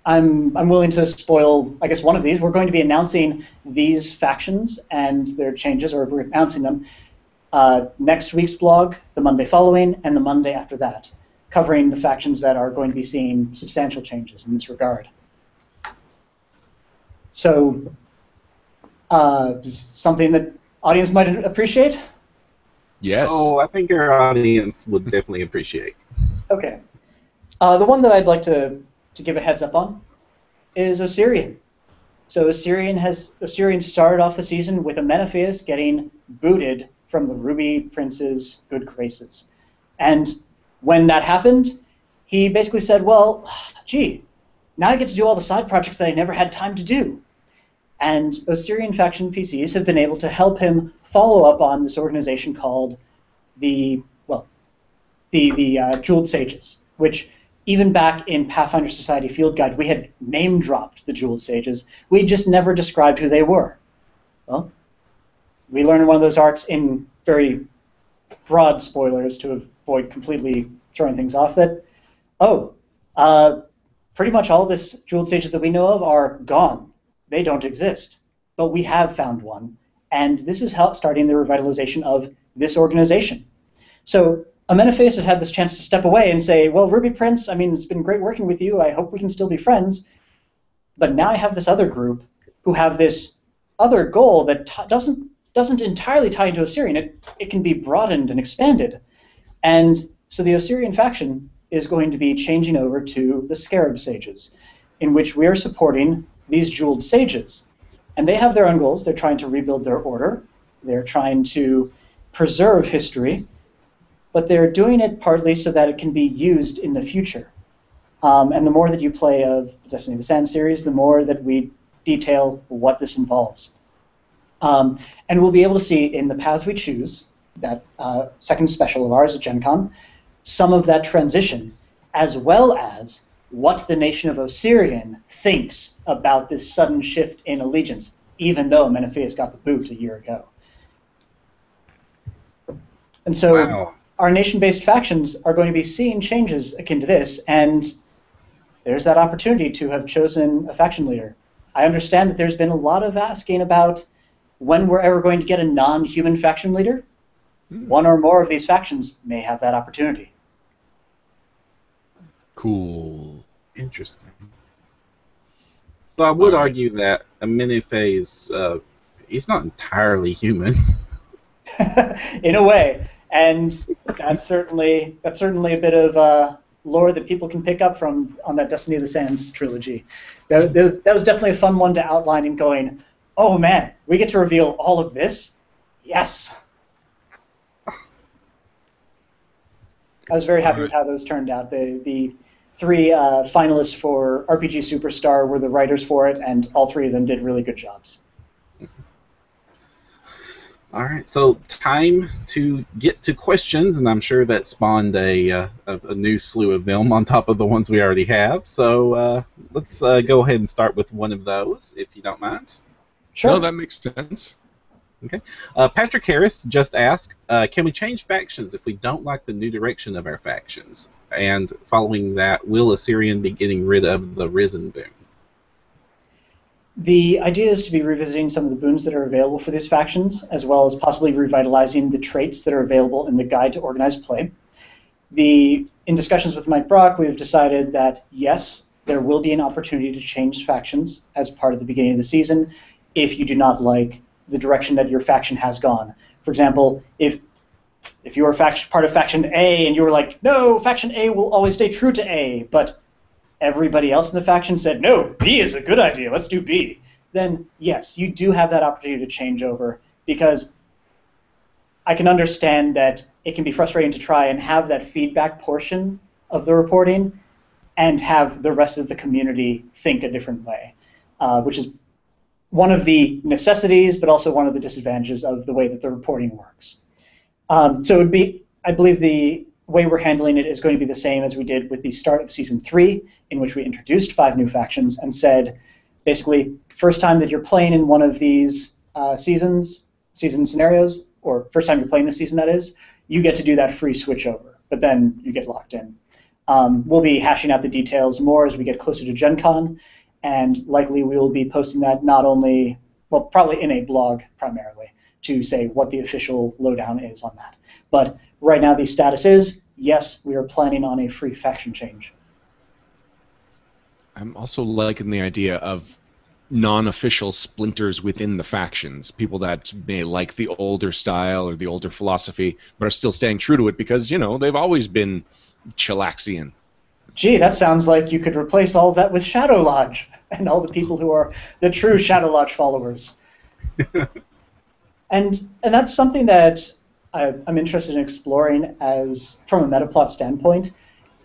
I'm willing to spoil, I guess, one of these. We're going to be announcing these factions and their changes, or we're announcing them, next week's blog, the Monday following, and the Monday after that, covering the factions that are going to be seeing substantial changes in this regard. So, something that audience might appreciate? Yes. Oh, I think our audience would definitely appreciate. Okay. The one that I'd like to give a heads up on is Osirian. So Osirian started off the season with a Menepheus getting booted from the Ruby Prince's good graces. And when that happened, he basically said, well, gee, now I get to do all the side projects that I never had time to do. And Osirian faction PCs have been able to help him follow up on this organization called the Jeweled Sages, which even back in Pathfinder Society Field Guide, we had name-dropped the Jeweled Sages. We just never described who they were. Well, we learned in one of those arcs in very broad spoilers to avoid completely throwing things off that, pretty much all this Jeweled Sages that we know of are gone. They don't exist. But we have found one, and this is starting the revitalization of this organization. So Amenophagus has had this chance to step away and say, well, Ruby Prince, I mean, it's been great working with you. I hope we can still be friends. But now I have this other group who have this other goal that doesn't entirely tie into Osirian. It can be broadened and expanded. And so the Osirian faction is going to be changing over to the Scarab Sages, in which we are supporting these Jeweled Sages. And they have their own goals. They're trying to rebuild their order. They're trying to preserve history. But they're doing it partly so that it can be used in the future. And the more that you play of the Destiny of the Sand series, the more that we detail what this involves. And we'll be able to see in the paths we choose, that second special of ours at Gen Con, some of that transition, as well as what the nation of Osirian thinks about this sudden shift in allegiance, even though Menepheus got the boot a year ago. And so Wow. Our nation-based factions are going to be seeing changes akin to this, and there's that opportunity to have chosen a faction leader. I understand that there's been a lot of asking about when we're ever going to get a non-human faction leader. One or more of these factions may have that opportunity. Cool. Interesting. But I would All right. argue that Amenophagus, he's not entirely human. In a way. And that's certainly a bit of lore that people can pick up from on that Destiny of the Sands trilogy. That was definitely a fun one to outline and going, oh man, we get to reveal all of this? Yes. I was very happy with how those turned out. The three finalists for RPG Superstar were the writers for it, and all three of them did really good jobs. All right, so time to get to questions, and I'm sure that spawned a new slew of them on top of the ones we already have. So let's go ahead and start with one of those, if you don't mind. Sure. No, that makes sense. Okay. Patrick Harris just asked, can we change factions if we don't like the new direction of our factions? And following that, will Assyrian be getting rid of the Risen boon? The idea is to be revisiting some of the boons that are available for these factions, as well as possibly revitalizing the traits that are available in the Guide to Organized Play. In discussions with Mike Brock, we've decided that, yes, there will be an opportunity to change factions as part of the beginning of the season if you do not like the direction that your faction has gone. For example, if you were part of Faction A and you were like, no, Faction A will always stay true to A, but everybody else in the faction said, no, B is a good idea, let's do B, then yes, you do have that opportunity to change over, because I can understand that it can be frustrating to try and have that feedback portion of the reporting and have the rest of the community think a different way, which is one of the necessities, but also one of the disadvantages of the way that the reporting works. So it would be, I believe the way we're handling it is going to be the same as we did with the start of Season 3, in which we introduced 5 new factions and said, basically, first time that you're playing in one of these season scenarios, or first time you're playing this season, that is, you get to do that free switch over, but then you get locked in. We'll be hashing out the details more as we get closer to Gen Con, and likely we will be posting that not only, well, probably in a blog primarily, to say what the official lowdown is on that. But right now the status is, yes, we are planning on a free faction change. I'm also liking the idea of non-official splinters within the factions, people that may like the older style or the older philosophy, but are still staying true to it because, you know, they've always been Chilaxian. Gee, that sounds like you could replace all of that with Shadow Lodge and all the people who are the true Shadow Lodge followers. and that's something that I'm interested in exploring as from a metaplot standpoint.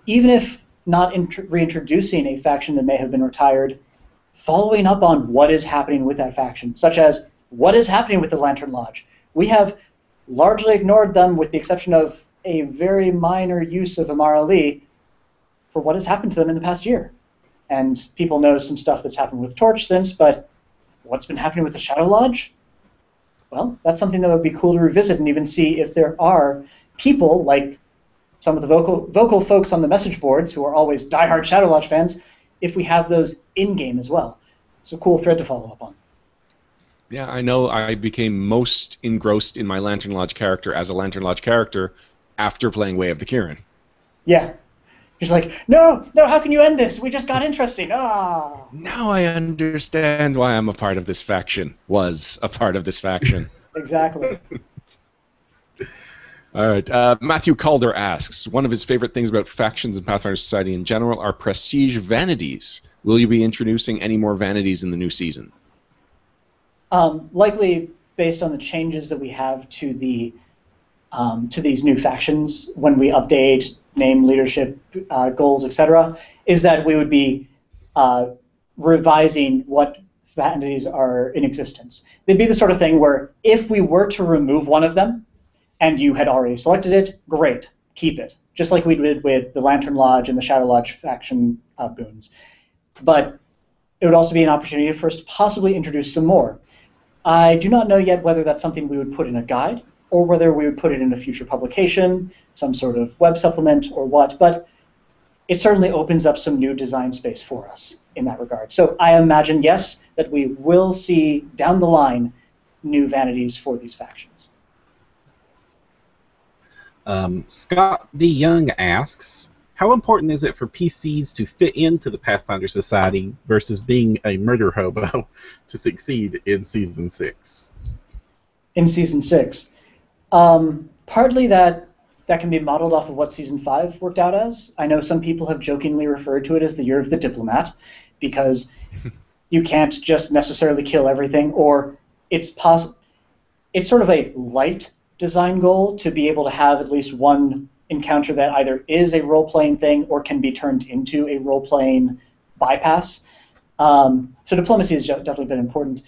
Even if not reintroducing a faction that may have been retired, following up on what is happening with that faction, such as what is happening with the Lantern Lodge. We have largely ignored them with the exception of a very minor use of Amar Ali for what has happened to them in the past year. And people know some stuff that's happened with Torch since, but what's been happening with the Shadow Lodge? Well, that's something that would be cool to revisit and even see if there are people like some of the vocal folks on the message boards who are always diehard Shadow Lodge fans, if we have those in-game as well. It's a cool thread to follow up on. Yeah, I know I became most engrossed in my Lantern Lodge character as a Lantern Lodge character after playing Way of the Kirin. Yeah. He's like, no, how can you end this? We just got interesting. Ah. Now I understand why I'm a part of this faction. Was a part of this faction. Exactly. All right. Matthew Calder asks, one of his favorite things about factions in Pathfinder Society in general are prestige vanities. Will you be introducing any more vanities in the new season? Likely based on the changes that we have to the to these new factions when we update name, leadership, goals, etc., is that we would be revising what vanities are in existence. They'd be the sort of thing where if we were to remove one of them, and you had already selected it, great, keep it. Just like we did with the Lantern Lodge and the Shadow Lodge faction boons. But it would also be an opportunity for us to possibly introduce some more. I do not know yet whether that's something we would put in a guide, or whether we would put it in a future publication, some sort of web supplement, or what, but it certainly opens up some new design space for us in that regard. So I imagine, yes, that we will see down the line new vanities for these factions. Scott D. Young asks, how important is it for PCs to fit into the Pathfinder Society versus being a murder hobo to succeed in Season 6? In Season 6. Partly that can be modeled off of what Season 5 worked out as. I know some people have jokingly referred to it as the year of the diplomat, because you can't just necessarily kill everything, or it's sort of a light design goal to be able to have at least one encounter that either is a role-playing thing or can be turned into a role-playing bypass. So diplomacy has definitely been important,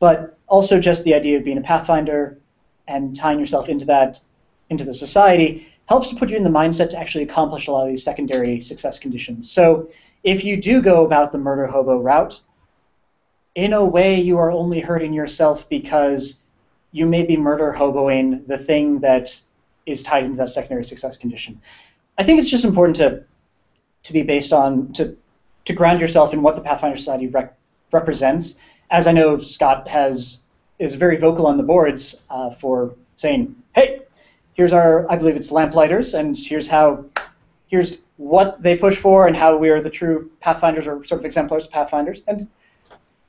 but also just the idea of being a Pathfinder and tying yourself into the society helps to put you in the mindset to actually accomplish a lot of these secondary success conditions. So if you do go about the murder hobo route, in a way you are only hurting yourself because you may be murder hoboing the thing that is tied into that secondary success condition. I think it's just important to be based on, to ground yourself in what the Pathfinder Society represents. As I know Scott is very vocal on the boards for saying, hey, here's our, I believe it's Lamplighters, and here's what they push for and how we are the true Pathfinders, or sort of exemplars of Pathfinders. And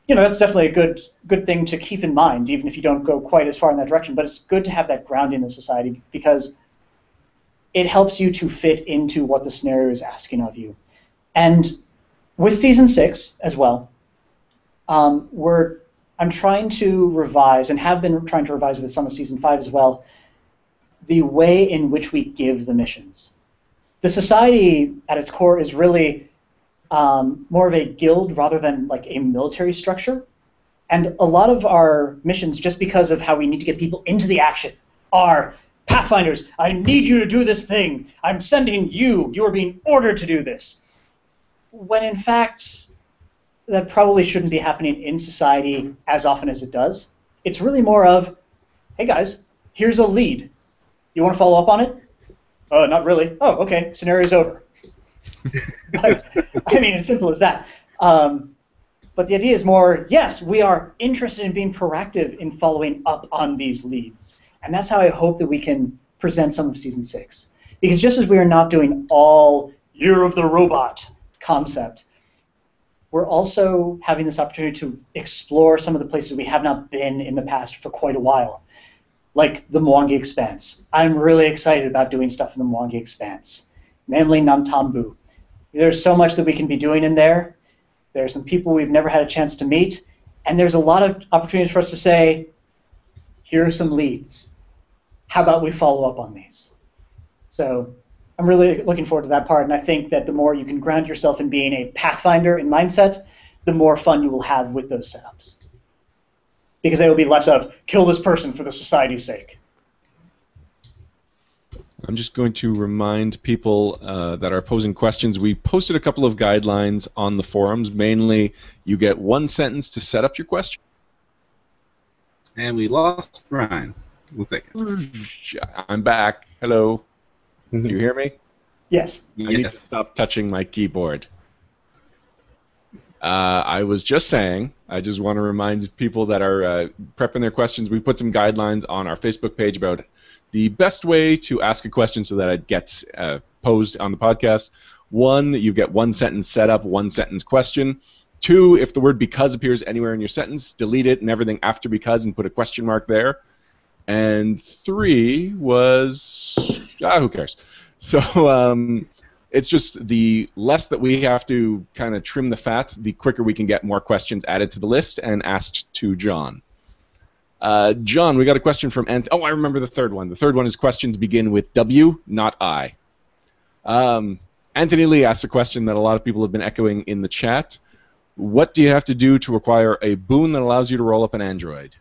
that's definitely a good thing to keep in mind, even if you don't go quite as far in that direction. But it's good to have that grounding in the society because it helps you to fit into what the scenario is asking of you. And with Season 6 as well, I'm trying to revise, and have been trying to revise with some of Season 5 as well, the way in which we give the missions. The society, at its core, is really more of a guild rather than like a military structure. And a lot of our missions, just because of how we need to get people into the action, are Pathfinders, I need you to do this thing. I'm sending you. You are being ordered to do this. When in fact, that probably shouldn't be happening in society as often as it does. It's really more of, hey guys, here's a lead. You want to follow up on it? Not really. Oh, okay, scenario's over. But, I mean, as simple as that. But the idea is more, yes, we are interested in being proactive in following up on these leads. And that's how I hope that we can present some of Season 6. Because just as we are not doing all Year of the Robot concept, we're also having this opportunity to explore some of the places we have not been in the past for quite a while, like the Mwangi Expanse. I'm really excited about doing stuff in the Mwangi Expanse, namely Nantambu. There's so much that we can be doing in there. There's some people we've never had a chance to meet, and there's a lot of opportunities for us to say, here are some leads. How about we follow up on these? So I'm really looking forward to that part, and I think that the more you can ground yourself in being a Pathfinder in mindset, the more fun you will have with those setups. Because they will be less of, kill this person for the society's sake. I'm just going to remind people that are posing questions. We posted a couple of guidelines on the forums. Mainly, you get one sentence to set up your question. And we lost Ryan. 1 second. I'm back. Hello. Do you hear me? Yes. I need to stop touching my keyboard. I was just saying, I just want to remind people that are prepping their questions, we put some guidelines on our Facebook page about the best way to ask a question so that it gets posed on the podcast. 1, you get one sentence setup, one sentence question. 2, if the word because appears anywhere in your sentence, delete it and everything after because and put a question mark there. And 3 was, who cares? So it's just the less that we have to kind of trim the fat, the quicker we can get more questions added to the list and asked to John. John, we got a question from Anthony. Oh, I remember the third one. The third one is questions begin with W, not I. Anthony Lee asked a question that a lot of people have been echoing in the chat. What do you have to do to acquire a boon that allows you to roll up an android?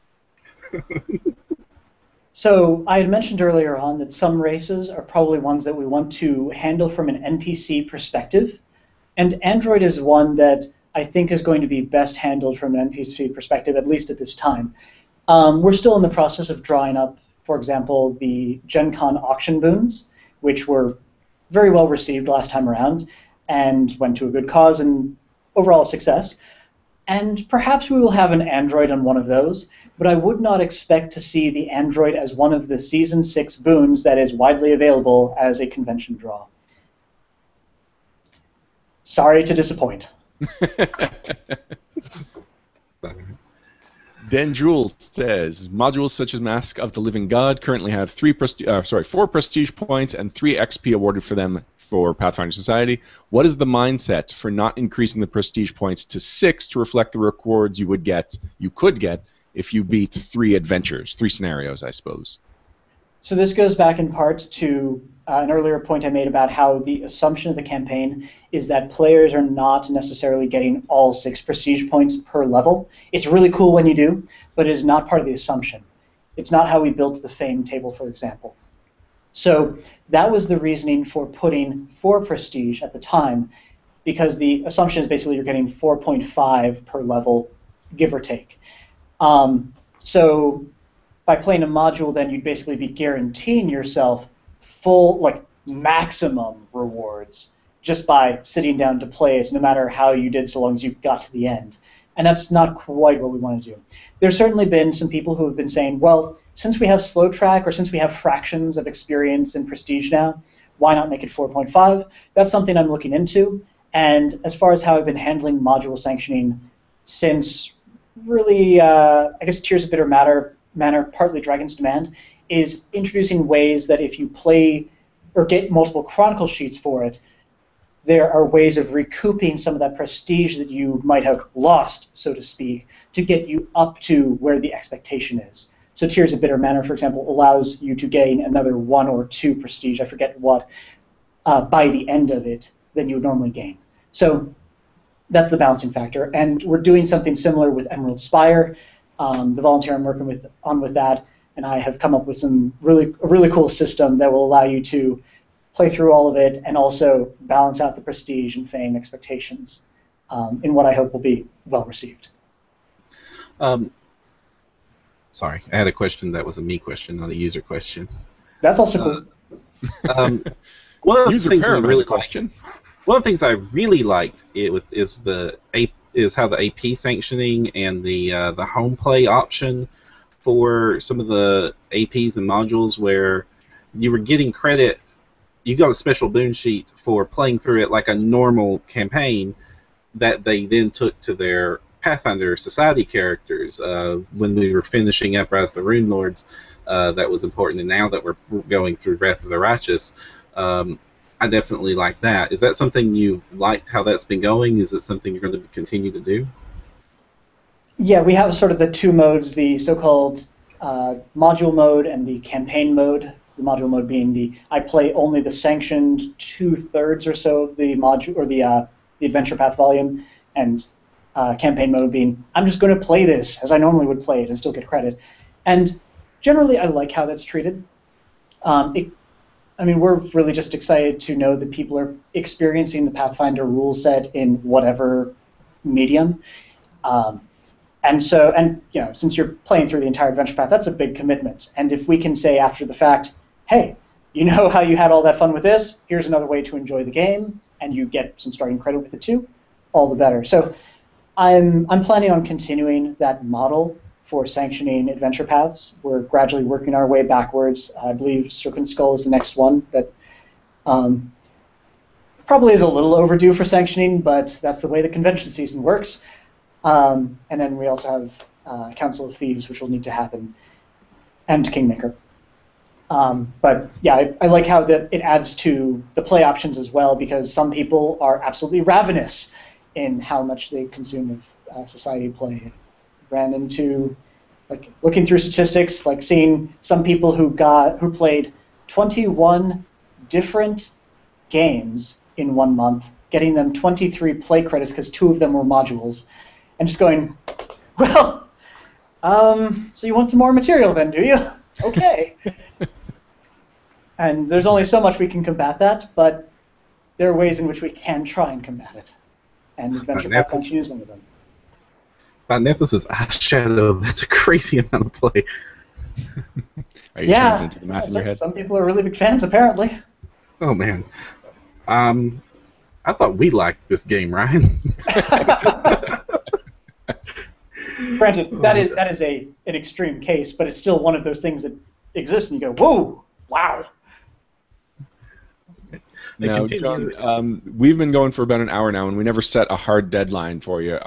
So I had mentioned earlier on that some races are probably ones that we want to handle from an NPC perspective. And Android is one that I think is going to be best handled from an NPC perspective, at least at this time. We're still in the process of drawing up, for example, the Gen Con auction boons, which were very well received last time around and went to a good cause and overall success. And perhaps we will have an android on one of those, but I would not expect to see the android as one of the Season 6 boons that is widely available as a convention draw. Sorry to disappoint. Dan Jewell says modules such as Mask of the Living God currently have 4 prestige points and 3 XP awarded for them for Pathfinder Society. What is the mindset for not increasing the prestige points to 6 to reflect the rewards you could get if you beat 3 adventures, 3 scenarios, I suppose? So this goes back in part to an earlier point I made about how the assumption of the campaign is that players are not necessarily getting all 6 prestige points per level. It's really cool when you do, but it is not part of the assumption. It's not how we built the fame table, for example. So that was the reasoning for putting 4 prestige at the time, because the assumption is basically you're getting 4.5 per level, give or take. So by playing a module, then you'd basically be guaranteeing yourself full, like, maximum rewards just by sitting down to play it, no matter how you did, so long as you got to the end. And that's not quite what we want to do. There's certainly been some people who have been saying, well, since we have slow track, or since we have fractions of experience and prestige now, why not make it 4.5? That's something I'm looking into. And as far as how I've been handling module sanctioning since really, I guess Tears of Bitter Manor, partly Dragon's Demand, is introducing ways that if you play or get multiple chronicle sheets for it, there are ways of recouping some of that prestige that you might have lost, so to speak, to get you up to where the expectation is. So Tears of Bitter Manor, for example, allows you to gain another 1 or 2 prestige, I forget what, by the end of it than you would normally gain. So that's the balancing factor. And we're doing something similar with Emerald Spire. The volunteer I'm working with that, and I have come up with a really cool system that will allow you to play through all of it and also balance out the prestige and fame expectations in what I hope will be well received. Sorry, I had a question that was a me question, not a user question. That's also cool. One of the things I really question. One of the things I really liked is how the AP sanctioning and the home play option for some of the APs and modules where you were getting credit. You got a special boon sheet for playing through it like a normal campaign that they then took to their Pathfinder Society characters. When we were finishing up as the Rune Lords, that was important, and now that we're going through Wrath of the Righteous, I definitely like that. Is that something you liked, how that's been going? Is it something you're going to continue to do? Yeah, we have sort of the 2 modes, the so-called module mode and the campaign mode. The module mode being I play only the sanctioned 2/3 or so of the module or the adventure path volume, and campaign mode being I'm just going to play this as I normally would play it and still get credit. And generally, I like how that's treated. I mean, we're really just excited to know that people are experiencing the Pathfinder rule set in whatever medium. And you know, since you're playing through the entire adventure path, that's a big commitment. And if we can say after the fact, hey, you know how you had all that fun with this? Here's another way to enjoy the game, and you get some starting credit with it too, all the better. So I'm planning on continuing that model for sanctioning adventure paths. We're gradually working our way backwards. I believe Serpent Skull is the next one that probably is a little overdue for sanctioning, but that's the way the convention season works. And then we also have Council of Thieves, which will need to happen, and Kingmaker. But yeah, I like how that it adds to the play options as well, because some people are absolutely ravenous in how much they consume of society play. Ran into, like, looking through statistics, like seeing some people who played 21 different games in 1 month, getting them 23 play credits because 2 of them were modules, and just going, well, so you want some more material then, do you? Okay. And there's only so much we can combat that, but there are ways in which we can try and combat it. And Adventure Path Sanctioning is one of them. Nephthys' Eyeshadow, that's a crazy amount of play. Are you trying to do the math in your head? Some people are really big fans, apparently. Oh, man. I thought we liked this game, Ryan. Granted, that is an extreme case, but it's still one of those things that exists, and you go, whoa, wow. Now, John, we've been going for about an hour now, and we never set a hard deadline for you.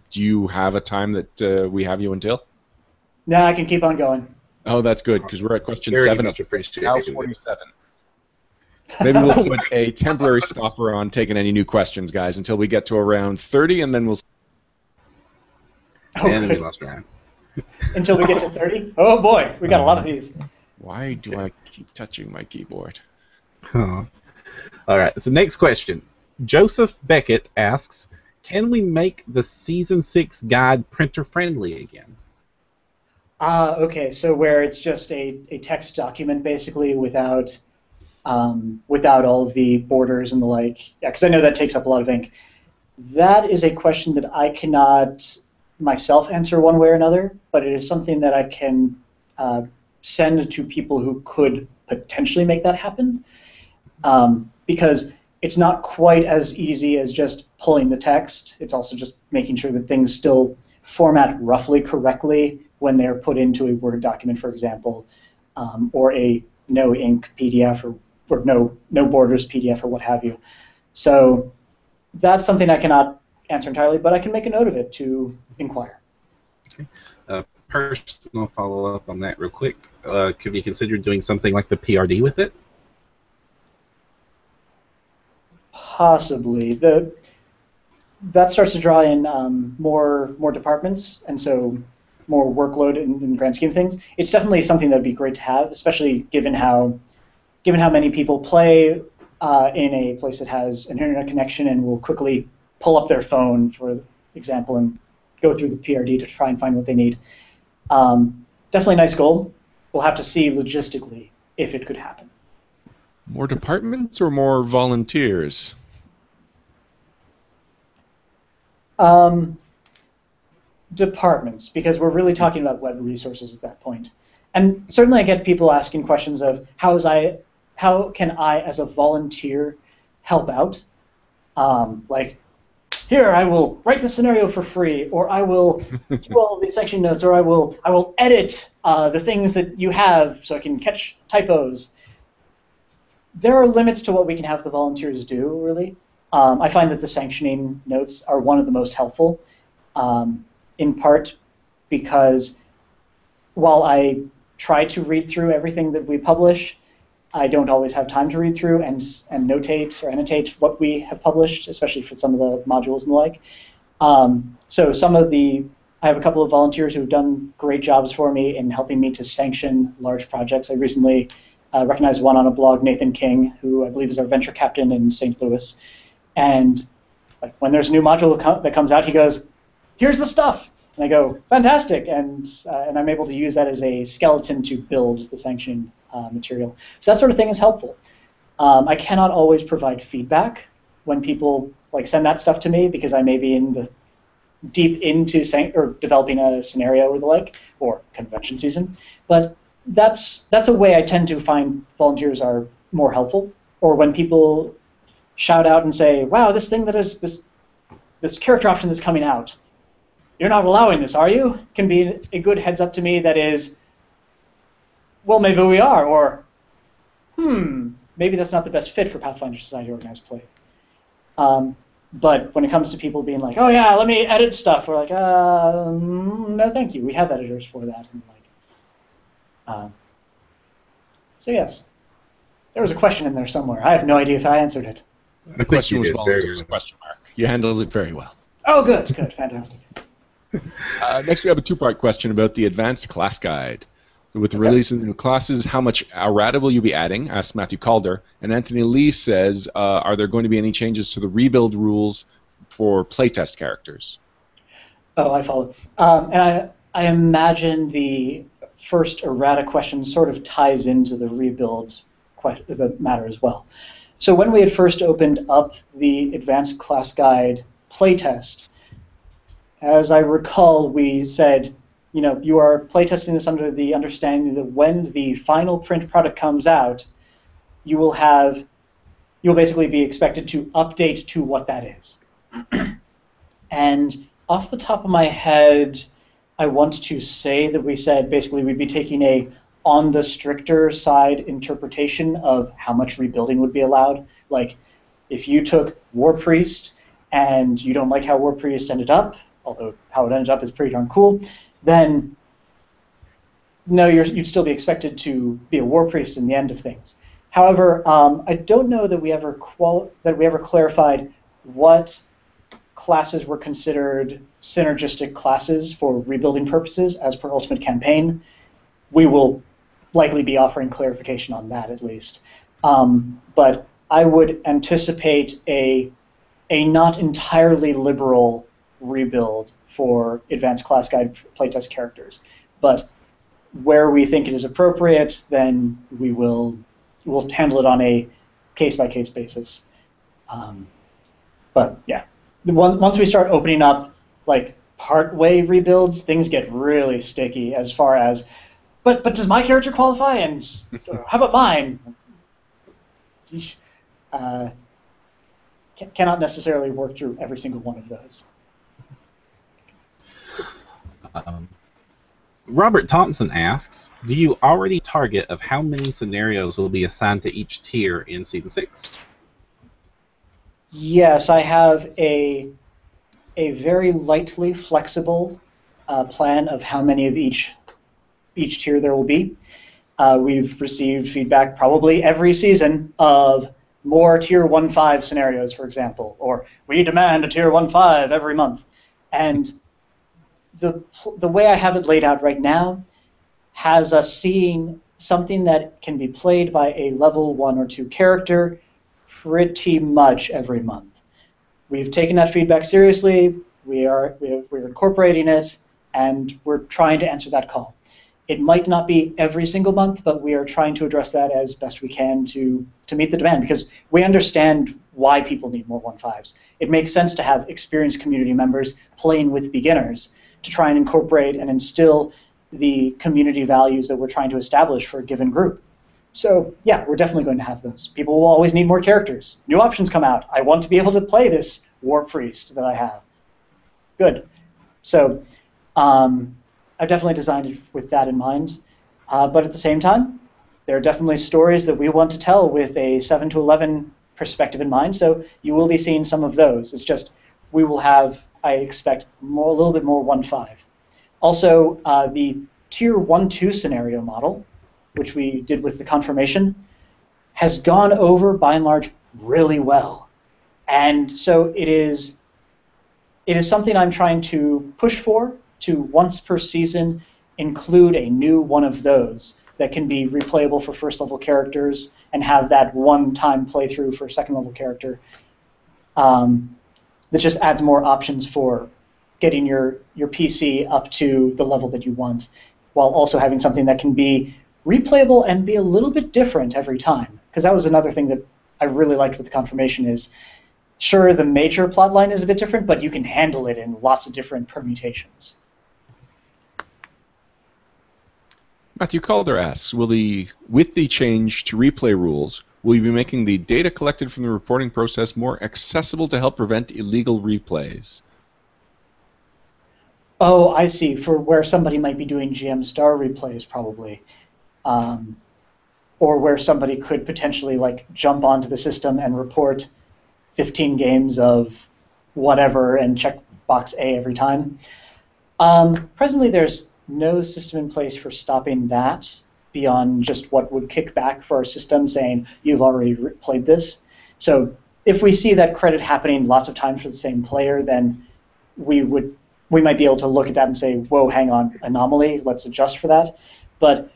Do you have a time that we have you until? No, I can keep on going. Oh, that's good, because we're at question Very 7. much appreciated. Now 47. Maybe we'll put a temporary stopper on taking any new questions, guys, until we get to around 30, and then we'll... Oh, And we good. lost Ryan. Until we get to 30? Oh, boy. We got a lot of these. Why do I keep touching my keyboard? Huh. All right, so next question. Joseph Beckett asks, can we make the Season 6 guide printer-friendly again? Okay, so where it's just a text document, basically, without all of the borders and the like. Yeah, because I know that takes up a lot of ink. That is a question that I cannot myself answer one way or another, but it is something that I can send to people who could potentially make that happen, because it's not quite as easy as just pulling the text. It's also just making sure that things still format roughly correctly when they're put into a Word document, for example, or a no-ink PDF or no borders PDF or what have you. So that's something I cannot answer entirely, but I can make a note of it to inquire. Okay. Personal follow-up on that real quick. Could we consider doing something like the PRD with it? Possibly. That starts to draw in more departments, and so more workload in the grand scheme of things. It's definitely something that would be great to have, especially given how many people play in a place that has an internet connection and will quickly pull up their phone, for example, and go through the PRD to try and find what they need. Definitely a nice goal. We'll have to see logistically if it could happen. More departments or more volunteers? Departments, because we're really talking about web resources at that point. And certainly I get people asking questions of how can I, as a volunteer, help out? Like, here, I will write the scenario for free, or I will do all the section notes, or I will edit the things that you have so I can catch typos. There are limits to what we can have the volunteers do, really. I find that the sanctioning notes are one of the most helpful, in part because while I try to read through everything that we publish, I don't always have time to read through and notate or annotate what we have published, especially for some of the modules and the like. So I have a couple of volunteers who have done great jobs for me in helping me to sanction large projects. I recently recognized one on a blog, Nathan King, who I believe is our venture captain in St. Louis. And like, when there's a new module that comes out, he goes, "Here's the stuff." And I go, "Fantastic," and I'm able to use that as a skeleton to build the sanction material. So that sort of thing is helpful. I cannot always provide feedback when people send that stuff to me, because I may be deep into developing a scenario or the like, or convention season. But that's a way I tend to find volunteers are more helpful. Or when people shout out and say, "Wow, this thing that is this character option that's coming out, you're not allowing this, are you?" Can be a good heads up to me that is, well, maybe we are, or maybe that's not the best fit for Pathfinder Society organized play. But when it comes to people being like, "Oh yeah, let me edit stuff," we're like, no, thank you. We have editors for that. And so yes, there was a question in there somewhere. I have no idea if I answered it. The question was volunteers, question mark. You handled it very well. Oh, good, fantastic. Next, we have a two-part question about the advanced class guide. So with the release of new classes, how much errata will you be adding? Asks Matthew Calder. And Anthony Lee says, are there going to be any changes to the rebuild rules for playtest characters? Oh, I follow. And I imagine the first errata question sort of ties into the rebuild the matter as well. So when we had first opened up the advanced class guide playtest, as I recall, we said, you are playtesting this under the understanding that when the final print product comes out, you'll basically be expected to update to what that is. And off the top of my head, I want to say that we said basically we'd be taking a on the stricter side interpretation of how much rebuilding would be allowed. Like, if you took War Priest and you don't like how War Priest ended up, although how it ended up is pretty darn cool, then no, you'd still be expected to be a war priest in the end of things. However, I don't know that we ever clarified what classes were considered synergistic classes for rebuilding purposes as per Ultimate Campaign. We will likely be offering clarification on that at least. But I would anticipate a not entirely liberal rebuild for Advanced Class Guide playtest characters. But where we think it is appropriate, then we'll handle it on a case-by-case basis. But yeah, once we start opening up like part-way rebuilds, things get really sticky as far as, but does my character qualify? And how about mine? Cannot necessarily work through every single one of those. Robert Thompson asks, do you already target of how many scenarios will be assigned to each tier in Season 6? Yes, I have a very lightly flexible plan of how many of each tier there will be. We've received feedback probably every season of more Tier 1-5 scenarios, for example, or we demand a Tier 1-5 every month. And the way I have it laid out right now has us seeing something that can be played by a level 1 or 2 character pretty much every month. We've taken that feedback seriously, we're incorporating it, and we're trying to answer that call. It might not be every single month, but we are trying to address that as best we can to meet the demand, because we understand why people need more 1-5s. It makes sense to have experienced community members playing with beginners to try and incorporate and instill the community values that we're trying to establish for a given group. So yeah, we're definitely going to have those. People will always need more characters. New options come out. I want to be able to play this war priest that I have. Good. So I've definitely designed it with that in mind. But at the same time, there are definitely stories that we want to tell with a 7 to 11 perspective in mind, so you will be seeing some of those. It's just we will have, I expect, a little bit more 1-5. Also, the Tier 1-2 scenario model, which we did with the confirmation, has gone over, by and large, really well. And so it is something I'm trying to push for, to once per season include a new one of those that can be replayable for first-level characters and have that one-time playthrough for a second-level character. That just adds more options for getting your PC up to the level that you want, while also having something that can be replayable and be a little bit different every time. Because that was another thing that I really liked with the confirmation is, sure, the major plotline is a bit different, but you can handle it in lots of different permutations. Matthew Calder asks, with the change to replay rules, will you be making the data collected from the reporting process more accessible to help prevent illegal replays? Oh, I see. For where somebody might be doing GM star replays, probably. Or where somebody could potentially like jump onto the system and report 15 games of whatever and check box A every time. Presently, there's no system in place for stopping that beyond just what would kick back for our system saying, you've already played this. So if we see that credit happening lots of times for the same player, then we might be able to look at that and say, whoa, hang on, anomaly, let's adjust for that. But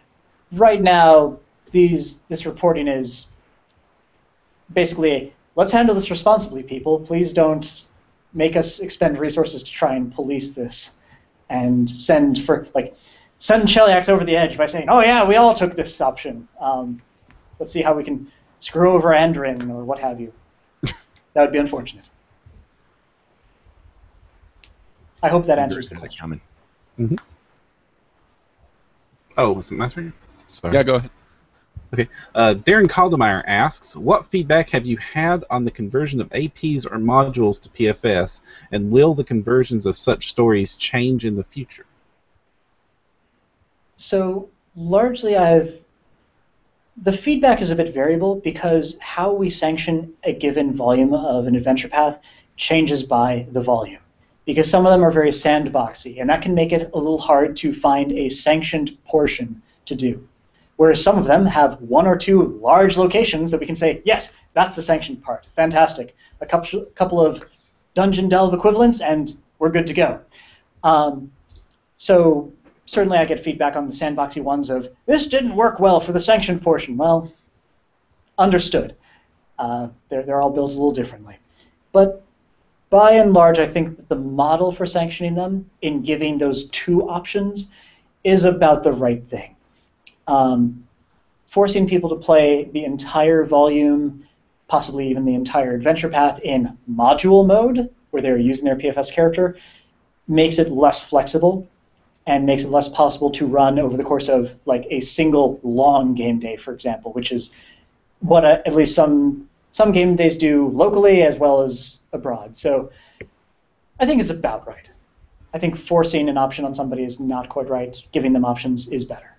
right now, this reporting is basically, let's handle this responsibly, people. Please don't make us expend resources to try and police this and send Cheliax over the edge by saying, oh yeah, we all took this option. Let's see how we can screw over Andrin or what have you. That would be unfortunate. I hope that answers the question. Mm-hmm. Oh, was it my turn? Sorry. Yeah, go ahead. Okay. Darren Caldemeyer asks, what feedback have you had on the conversion of APs or modules to PFS, and will the conversions of such stories change in the future? So largely the feedback is a bit variable because how we sanction a given volume of an adventure path changes by the volume. because some of them are very sandboxy, and that can make it a little hard to find a sanctioned portion to do. Whereas some of them have one or two large locations that we can say, yes, that's the sanctioned part. Fantastic. A couple of dungeon delve equivalents, and we're good to go. So certainly I get feedback on the sandboxy ones of, this didn't work well for the sanctioned portion. Well, understood. They're all built a little differently. But by and large, I think that the model for sanctioning them in giving those two options is about the right thing. Forcing people to play the entire volume, possibly even the entire adventure path in module mode, where they're using their PFS character, makes it less flexible and makes it less possible to run over the course of like a single long game day, for example, which is what at least some game days do locally as well as abroad. So I think it's about right. I think forcing an option on somebody is not quite right. Giving them options is better,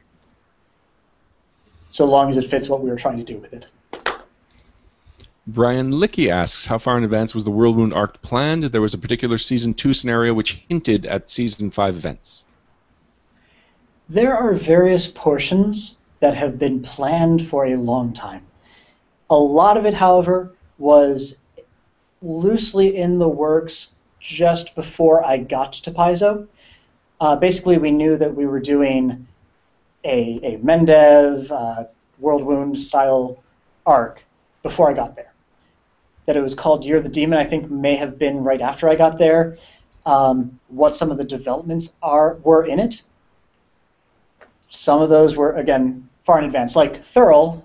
so long as it fits what we were trying to do with it. Brian Licky asks, how far in advance was the Whirlwind arc planned? There was a particular Season 2 scenario which hinted at Season 5 events. There are various portions that have been planned for a long time. A lot of it, however, was loosely in the works just before I got to Paizo. Basically, we knew that we were doing a Mendev, World style arc before I got there. That it was called You're the Demon, I think may have been right after I got there. What some of the developments were in it. Some of those were, again, far in advance. Like Thurl,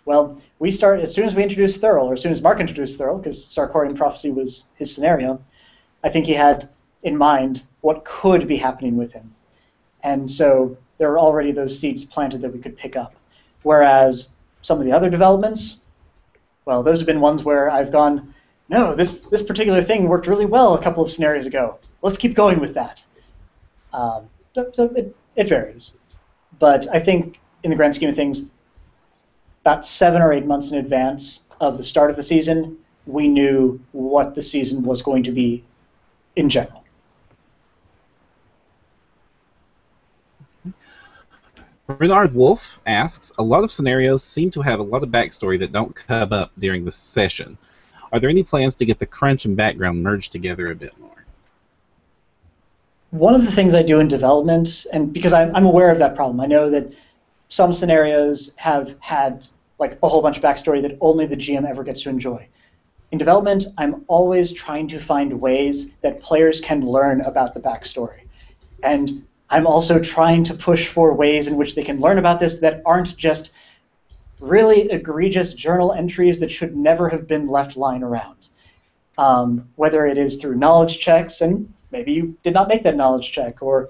well, we start as soon as we introduced Thurl, or as soon as Mark introduced Thurl, because Sarkorian Prophecy was his scenario, I think he had in mind what could be happening with him. And so there were already those seeds planted that we could pick up. Whereas some of the other developments, well, those have been ones where I've gone, no, this particular thing worked really well a couple of scenarios ago. Let's keep going with that. So it varies. But I think in the grand scheme of things, about 7 or 8 months in advance of the start of the season, we knew what the season was going to be in general. Bernard Wolf asks, a lot of scenarios seem to have a lot of backstory that don't come up during the session. Are there any plans to get the crunch and background merged together a bit more? One of the things I do in development, and because I'm aware of that problem, I know that some scenarios have had like a whole bunch of backstory that only the GM ever gets to enjoy. In development, I'm always trying to find ways that players can learn about the backstory. And I'm also trying to push for ways in which they can learn about this that aren't just really egregious journal entries that should never have been left lying around. Whether it is through knowledge checks, and maybe you did not make that knowledge check, or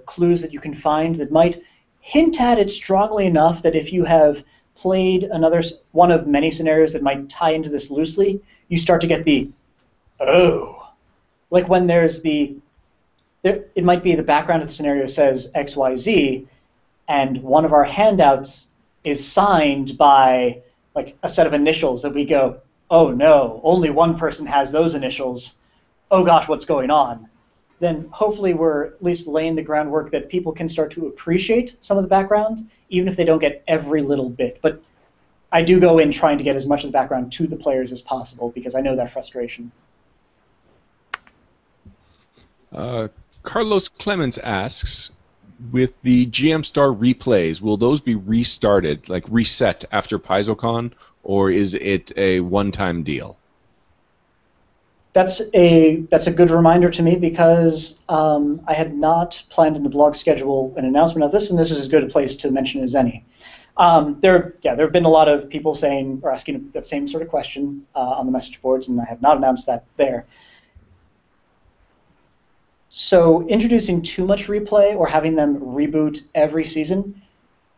clues that you can find that might hint at it strongly enough that if you have played one of many scenarios that might tie into this loosely, you start to get the, oh. Like when there's it might be the background of the scenario says XYZ, and one of our handouts is signed by like a set of initials that we go, oh no, only one person has those initials. Oh gosh, what's going on? Then hopefully we're at least laying the groundwork that people can start to appreciate some of the background, even if they don't get every little bit. But I do go in trying to get as much of the background to the players as possible, because I know that frustration. Carlos Clemens asks, with the GM Star replays, will those be restarted, like reset after PaizoCon, or is it a one-time deal? That's a good reminder to me, because I had not planned in the blog schedule an announcement of this, and this is as good a place to mention as any. There have been a lot of people saying or asking that same sort of question on the message boards, and I have not announced that there. So introducing too much replay or having them reboot every season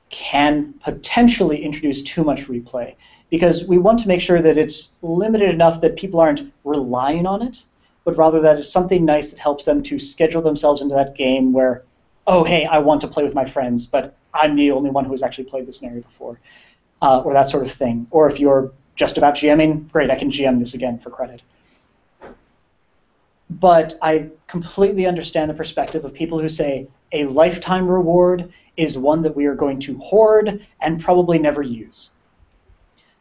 can potentially introduce too much replay, because we want to make sure that it's limited enough that people aren't relying on it, but rather that it's something nice that helps them to schedule themselves into that game where, oh, hey, I want to play with my friends, but I'm the only one who has actually played this scenario before, or that sort of thing. Or if you're just about GMing, great, I can GM this again for credit. But I completely understand the perspective of people who say a lifetime reward is one that we are going to hoard and probably never use.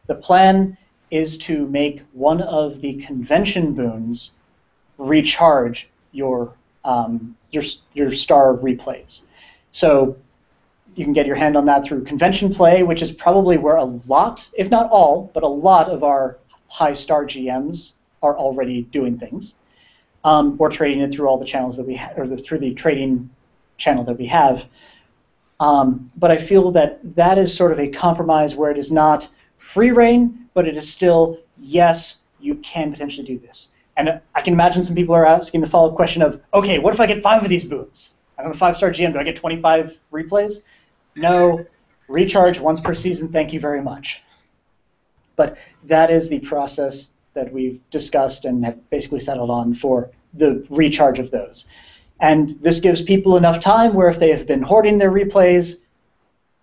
The plan is to make one of the convention boons recharge your star replays. So you can get your hand on that through convention play, which is probably where a lot, if not all, but a lot of our high star GMs are already doing things. Or trading it through all the channels that we have, or through the trading channel that we have. But I feel that that is sort of a compromise where it is not free reign, but it is still, yes, you can potentially do this. And I can imagine some people are asking the follow-up question of, okay, what if I get 5 of these boons? I'm a 5-star GM, do I get 25 replays? No, recharge once per season, thank you very much. But that is the process that we've discussed and have basically settled on for the recharge of those. And this gives people enough time where if they have been hoarding their replays,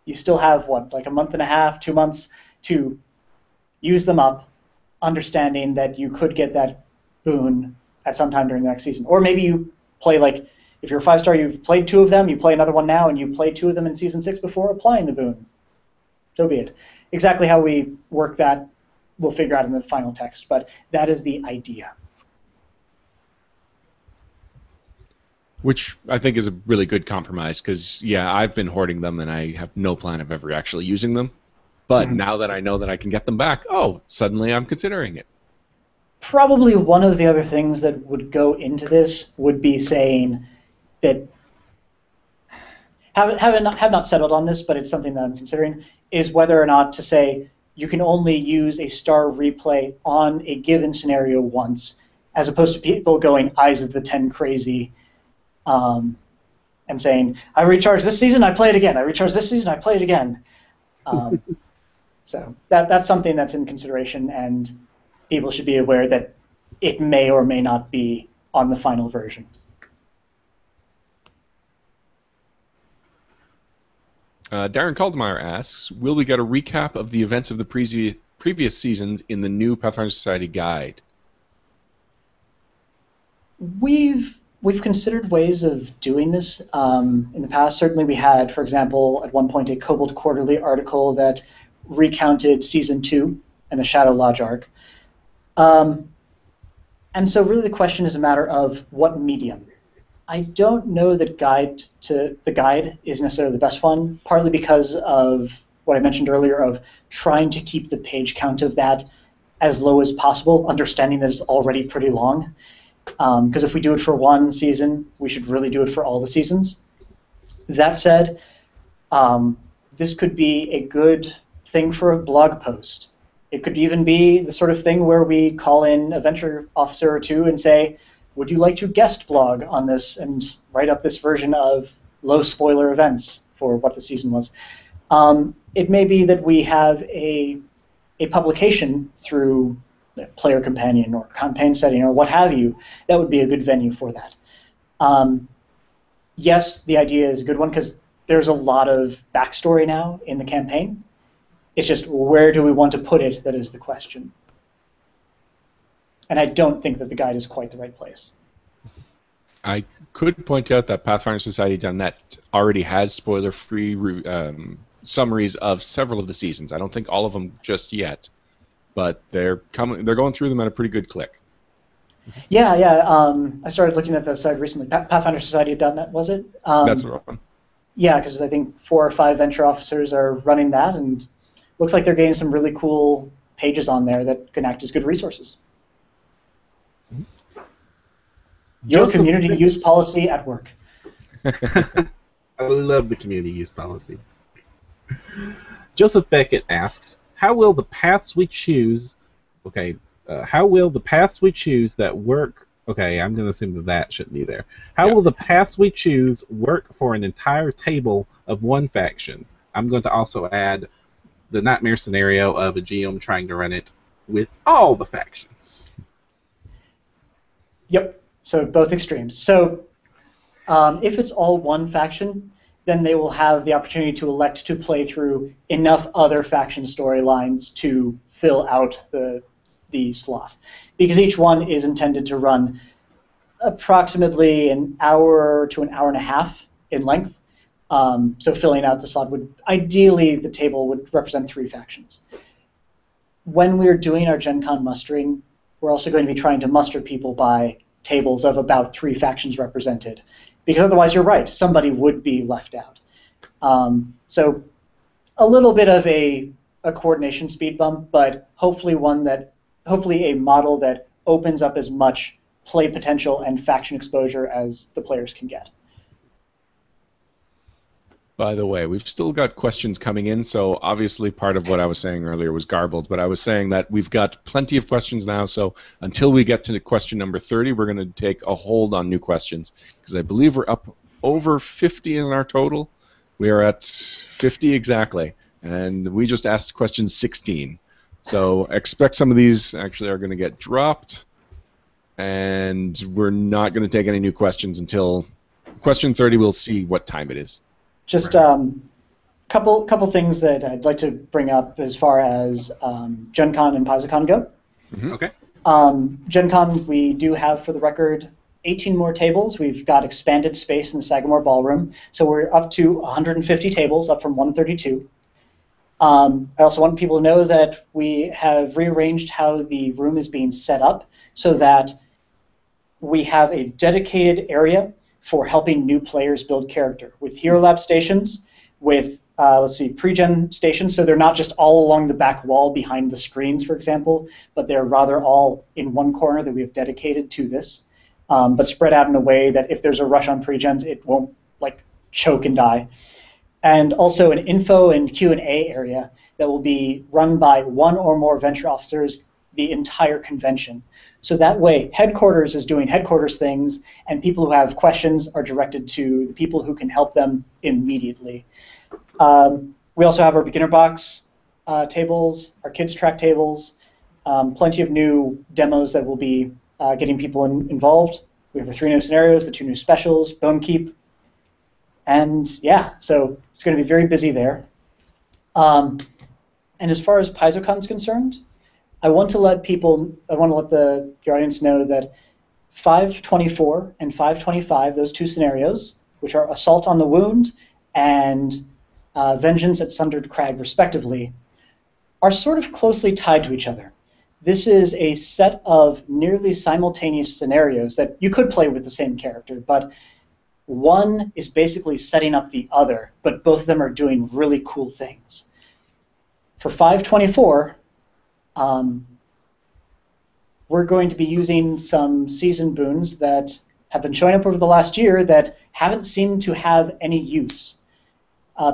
you still have, what, like a month and a half, 2 months to use them up, understanding that you could get that boon at some time during the next season. Or maybe you play, like, if you're a 5-star, you've played 2 of them, you play another one now, and you played 2 of them in Season 6 before applying the boon. So be it. Exactly how we work that, we'll figure out in the final text, but that is the idea. Which I think is a really good compromise, because, yeah, I've been hoarding them, and I have no plan of ever actually using them. But now that I know that I can get them back, oh, suddenly I'm considering it. Probably one of the other things that would go into this would be saying that, have not settled on this, but it's something that I'm considering, is whether or not to say you can only use a star replay on a given scenario once, as opposed to people going Eyes of the 10 crazy, and saying, I recharge this season, I play it again. I recharge this season, I play it again. So that's something that's in consideration, and people should be aware that it may or may not be on the final version. Darren Caldemeyer asks, will we get a recap of the events of the previous seasons in the new Pathfinder Society guide? We've considered ways of doing this in the past. Certainly we had, for example, at one point a Kobold Quarterly article that recounted Season 2 and the Shadow Lodge arc. And so really the question is a matter of what medium. I don't know that the guide is necessarily the best one, partly because of what I mentioned earlier of trying to keep the page count of that as low as possible, understanding that it's already pretty long. Because if we do it for one season, we should really do it for all the seasons. That said, this could be a good thing for a blog post. It could even be the sort of thing where we call in a venture officer or two and say, would you like to guest blog on this and write up this version of low spoiler events for what the season was? It may be that we have a publication through Player Companion or Campaign Setting or what have you. That would be a good venue for that. Yes, the idea is a good one because there's a lot of backstory now in the campaign. It's just where do we want to put it that is the question. And I don't think that the guide is quite the right place. I could point out that Pathfinder Society.net already has spoiler-free summaries of several of the seasons. I don't think all of them just yet, but they're going through them at a pretty good click. Yeah. I started looking at the site recently. Pathfinder Society.net, was it? That's the one. Yeah, because I think 4 or 5 venture officers are running that, and looks like they're getting some really cool pages on there that can act as good resources. Your community use policy at work. I love the community use policy. Joseph Beckett asks, how will the paths we choose, how will the paths we choose that work, I'm going to assume that shouldn't be there. How will the paths we choose work for an entire table of one faction? I'm going to also add the nightmare scenario of a GM trying to run it with all the factions. Yep. So both extremes. So if it's all one faction, then they will have the opportunity to elect to play through enough other faction storylines to fill out the slot. Because each one is intended to run approximately an hour to an hour and a half in length. So filling out the slot would, ideally, the table would represent 3 factions. When we're doing our Gen Con mustering, we're also going to be trying to muster people by tables of about 3 factions represented, because otherwise, you're right, somebody would be left out. So a little bit of a coordination speed bump, but hopefully a model that opens up as much play potential and faction exposure as the players can get. By the way, we've still got questions coming in, so obviously part of what I was saying earlier was garbled, but I was saying that we've got plenty of questions now, so until we get to question number 30, we're going to take a hold on new questions, because I believe we're up over 50 in our total. We are at 50 exactly, and we just asked question 16. So expect some of these actually are going to get dropped, and we're not going to take any new questions until question 30. We'll see what time it is. Just couple things that I'd like to bring up as far as Gen Con and PaizoCon go. Mm-hmm. Okay. Gen Con, we do have, for the record, 18 more tables. We've got expanded space in the Sagamore Ballroom, so we're up to 150 tables, up from 132. I also want people to know that we have rearranged how the room is being set up so that we have a dedicated area for helping new players build character, with Hero Lab stations, with, pre-gen stations, so they're not just all along the back wall behind the screens, for example, but they're rather all in one corner that we have dedicated to this, but spread out in a way that if there's a rush on pre-gens, it won't, choke and die. And also an info and Q&A area that will be run by 1 or more venture officers the entire convention. So that way, headquarters is doing headquarters things, and people who have questions are directed to the people who can help them immediately. We also have our beginner box tables, our kids track tables, plenty of new demos that will be getting people involved. We have the 3 new scenarios, the 2 new specials, Bone Keep, and yeah, so it's going to be very busy there. And as far as PaizoCon is concerned, I want to let the audience know that 524 and 525, those 2 scenarios, which are Assault on the Wound and Vengeance at Sundered Crag, respectively, are sort of closely tied to each other. This is a set of nearly simultaneous scenarios that you could play with the same character, but one is basically setting up the other, but both of them are doing really cool things. For 524, we're going to be using some season boons that have been showing up over the last year that haven't seemed to have any use.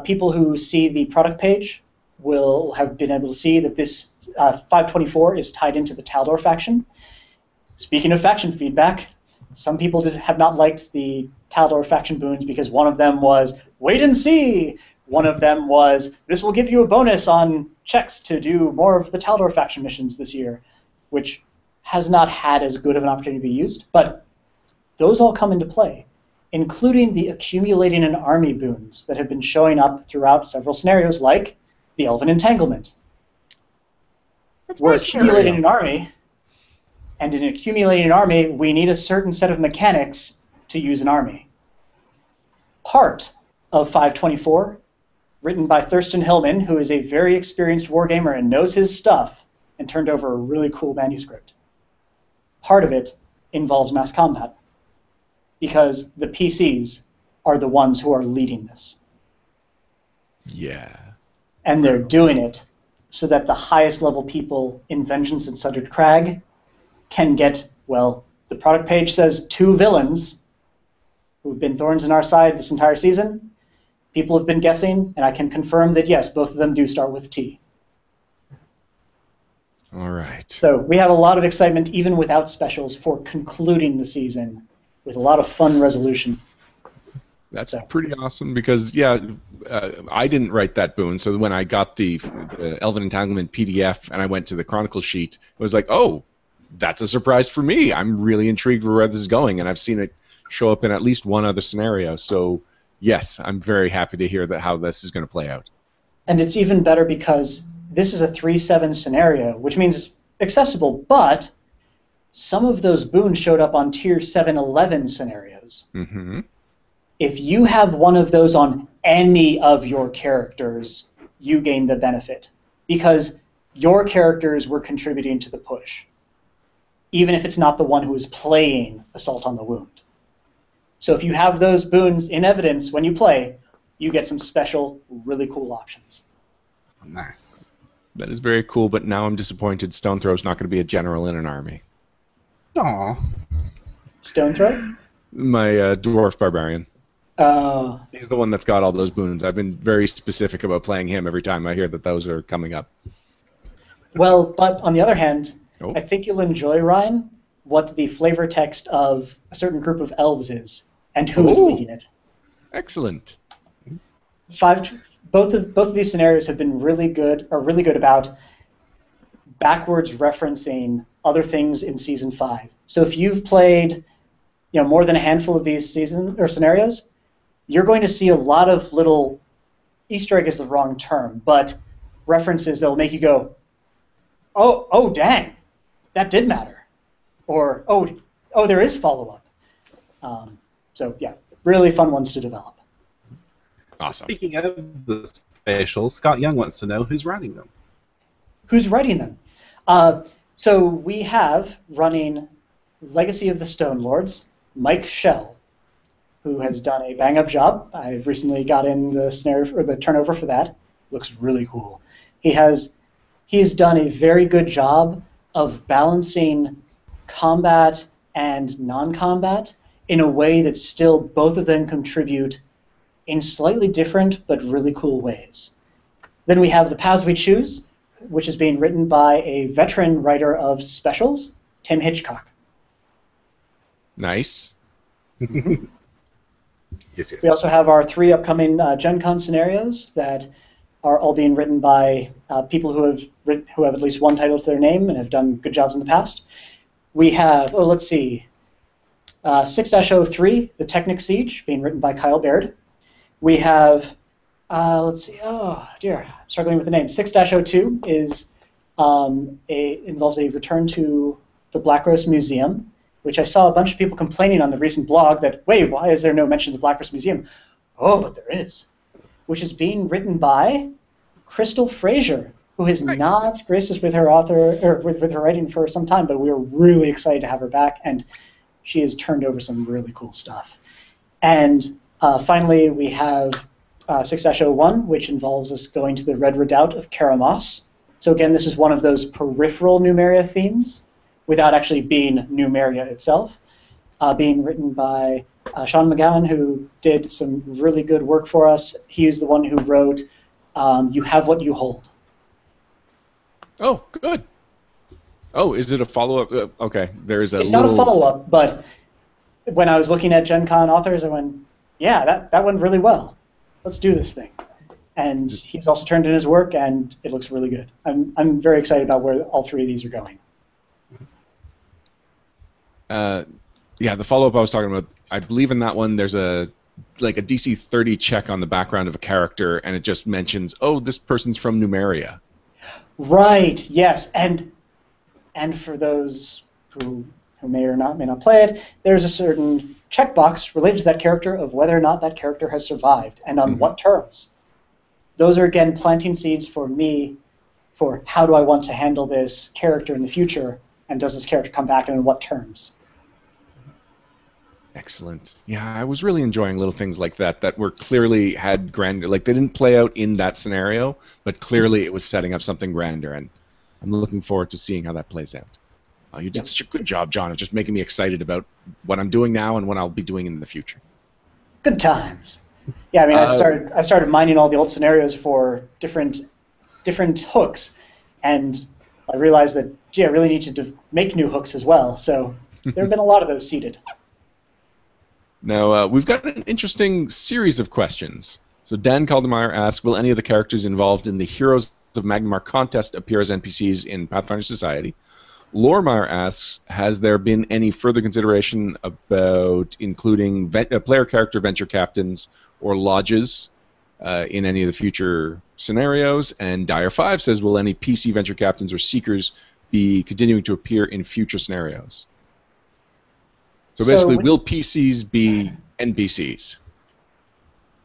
People who see the product page will have been able to see that this 524 is tied into the Taldor faction. Speaking of faction feedback, some people have not liked the Taldor faction boons because one of them was, wait and see! One of them was, this will give you a bonus on checks to do more of the Taldor faction missions this year, which has not had as good of an opportunity to be used, but those all come into play, including the accumulating an army boons that have been showing up throughout several scenarios, like the Elven Entanglement. We're accumulating an army, and in accumulating an army, we need a certain set of mechanics to use an army. Part of 524, written by Thurston Hillman, who is a very experienced wargamer and knows his stuff, and turned over a really cool manuscript. Part of it involves mass combat, because the PCs are the ones who are leading this. Yeah. And they're doing it so that the highest level people in Vengeance and Sundered Crag can get, well, the product page says 2 villains who've been thorns in our side this entire season. People have been guessing, and I can confirm that, yes, both of them do start with T. All right. So we have a lot of excitement, even without specials, for concluding the season with a lot of fun resolution. That's pretty awesome because, yeah, I didn't write that boon, so when I got the Elven Entanglement PDF and I went to the Chronicle sheet, it was like, oh, that's a surprise for me. I'm really intrigued with where this is going, and I've seen it show up in at least one other scenario. So, yes, I'm very happy to hear how this is going to play out. And it's even better because this is a 3-7 scenario, which means it's accessible, but some of those boons showed up on tier 711 scenarios. Mm-hmm. If you have one of those on any of your characters, you gain the benefit because your characters were contributing to the push, even if it's not the one who is playing Assault on the Wound. So if you have those boons in evidence when you play, you get some special, really cool options. Nice. That is very cool, but now I'm disappointed Stone Throw's not going to be a general in an army. Aw. Stone Throw? My dwarf barbarian. He's the one that's got all those boons. I've been very specific about playing him every time I hear that those are coming up. Well, but on the other hand, Oh. I think you'll enjoy, Ryan, what the flavor text of a certain group of elves is and who is Oh. leading it. Excellent. Both of these scenarios have been really good about backwards referencing other things in Season 5. So if you've played more than a handful of these scenarios, you're going to see a lot of little Easter egg is the wrong term, but references that will make you go, oh, dang, that did matter. Or, oh, there is follow-up. So, yeah, really fun ones to develop. Awesome. Speaking of the specials, Scott Young wants to know who's writing them. Who's writing them? So we have running Legacy of the Stone Lords, Mike Schell, who has done a bang-up job. I've recently got in the scenario or the turnover for that. Looks really cool. He's done a very good job of balancing combat and non-combat in a way that still both of them contribute in slightly different but really cool ways. Then we have The Paths We Choose, which is being written by a veteran writer of specials, Tim Hitchcock. Nice. Yes. We also have our 3 upcoming Gen Con scenarios that are all being written by people who have at least one title to their name and have done good jobs in the past. We have, let's see, 6-03, The Technic Siege, being written by Kyle Baird. We have, let's see, oh dear, I'm struggling with the name. 6-02 is involves a return to the Black Rose Museum, which I saw a bunch of people complaining on the recent blog that, wait, why is there no mention of the Black Rose Museum? Oh, but there is. Which is being written by Crystal Fraser, who has not graced us with her with her writing for some time, but we are really excited to have her back, and she has turned over some really cool stuff. And finally, we have 6-01, which involves us going to the Red Redoubt of Karamas. So again, this is one of those peripheral Numeria themes, without actually being Numeria itself, being written by Sean McGowan, who did some really good work for us. He is the one who wrote You Have What You Hold. Oh, good. Oh, is it a follow-up? Okay, there's a It's not a follow-up, but when I was looking at Gen Con authors, I went, yeah, that went really well. Let's do this thing. And he's also turned in his work, and it looks really good. I'm very excited about where all 3 of these are going. Yeah, the follow-up I was talking about, I believe in that one there's a DC 30 check on the background of a character, and it just mentions, oh, this person's from Numeria. Right, yes, and for those who may or may not play it, there's a certain checkbox related to that character of whether or not that character has survived, and on what terms. Those are, again, planting seeds for me for how do I want to handle this character in the future, and does this character come back, and in what terms. Excellent. Yeah, I was really enjoying little things like that were clearly had grander, like they didn't play out in that scenario, but clearly it was setting up something grander, and I'm looking forward to seeing how that plays out. You did such a good job, John, of just making me excited about what I'm doing now and what I'll be doing in the future. Good times. Yeah, I mean, I started mining all the old scenarios for different hooks, and I realized that, gee, I really need to make new hooks as well, so there have been a lot of those seeded. Now, we've got an interesting series of questions. So Dan Caldemeyer asks, will any of the characters involved in the Heroes of Magnemar contest appear as NPCs in Pathfinder Society? Loremeyer asks, has there been any further consideration about including player character venture captains or lodges in any of the future scenarios? And Dyer5 says, will any PC venture captains or seekers be continuing to appear in future scenarios? So basically, will PCs be NPCs?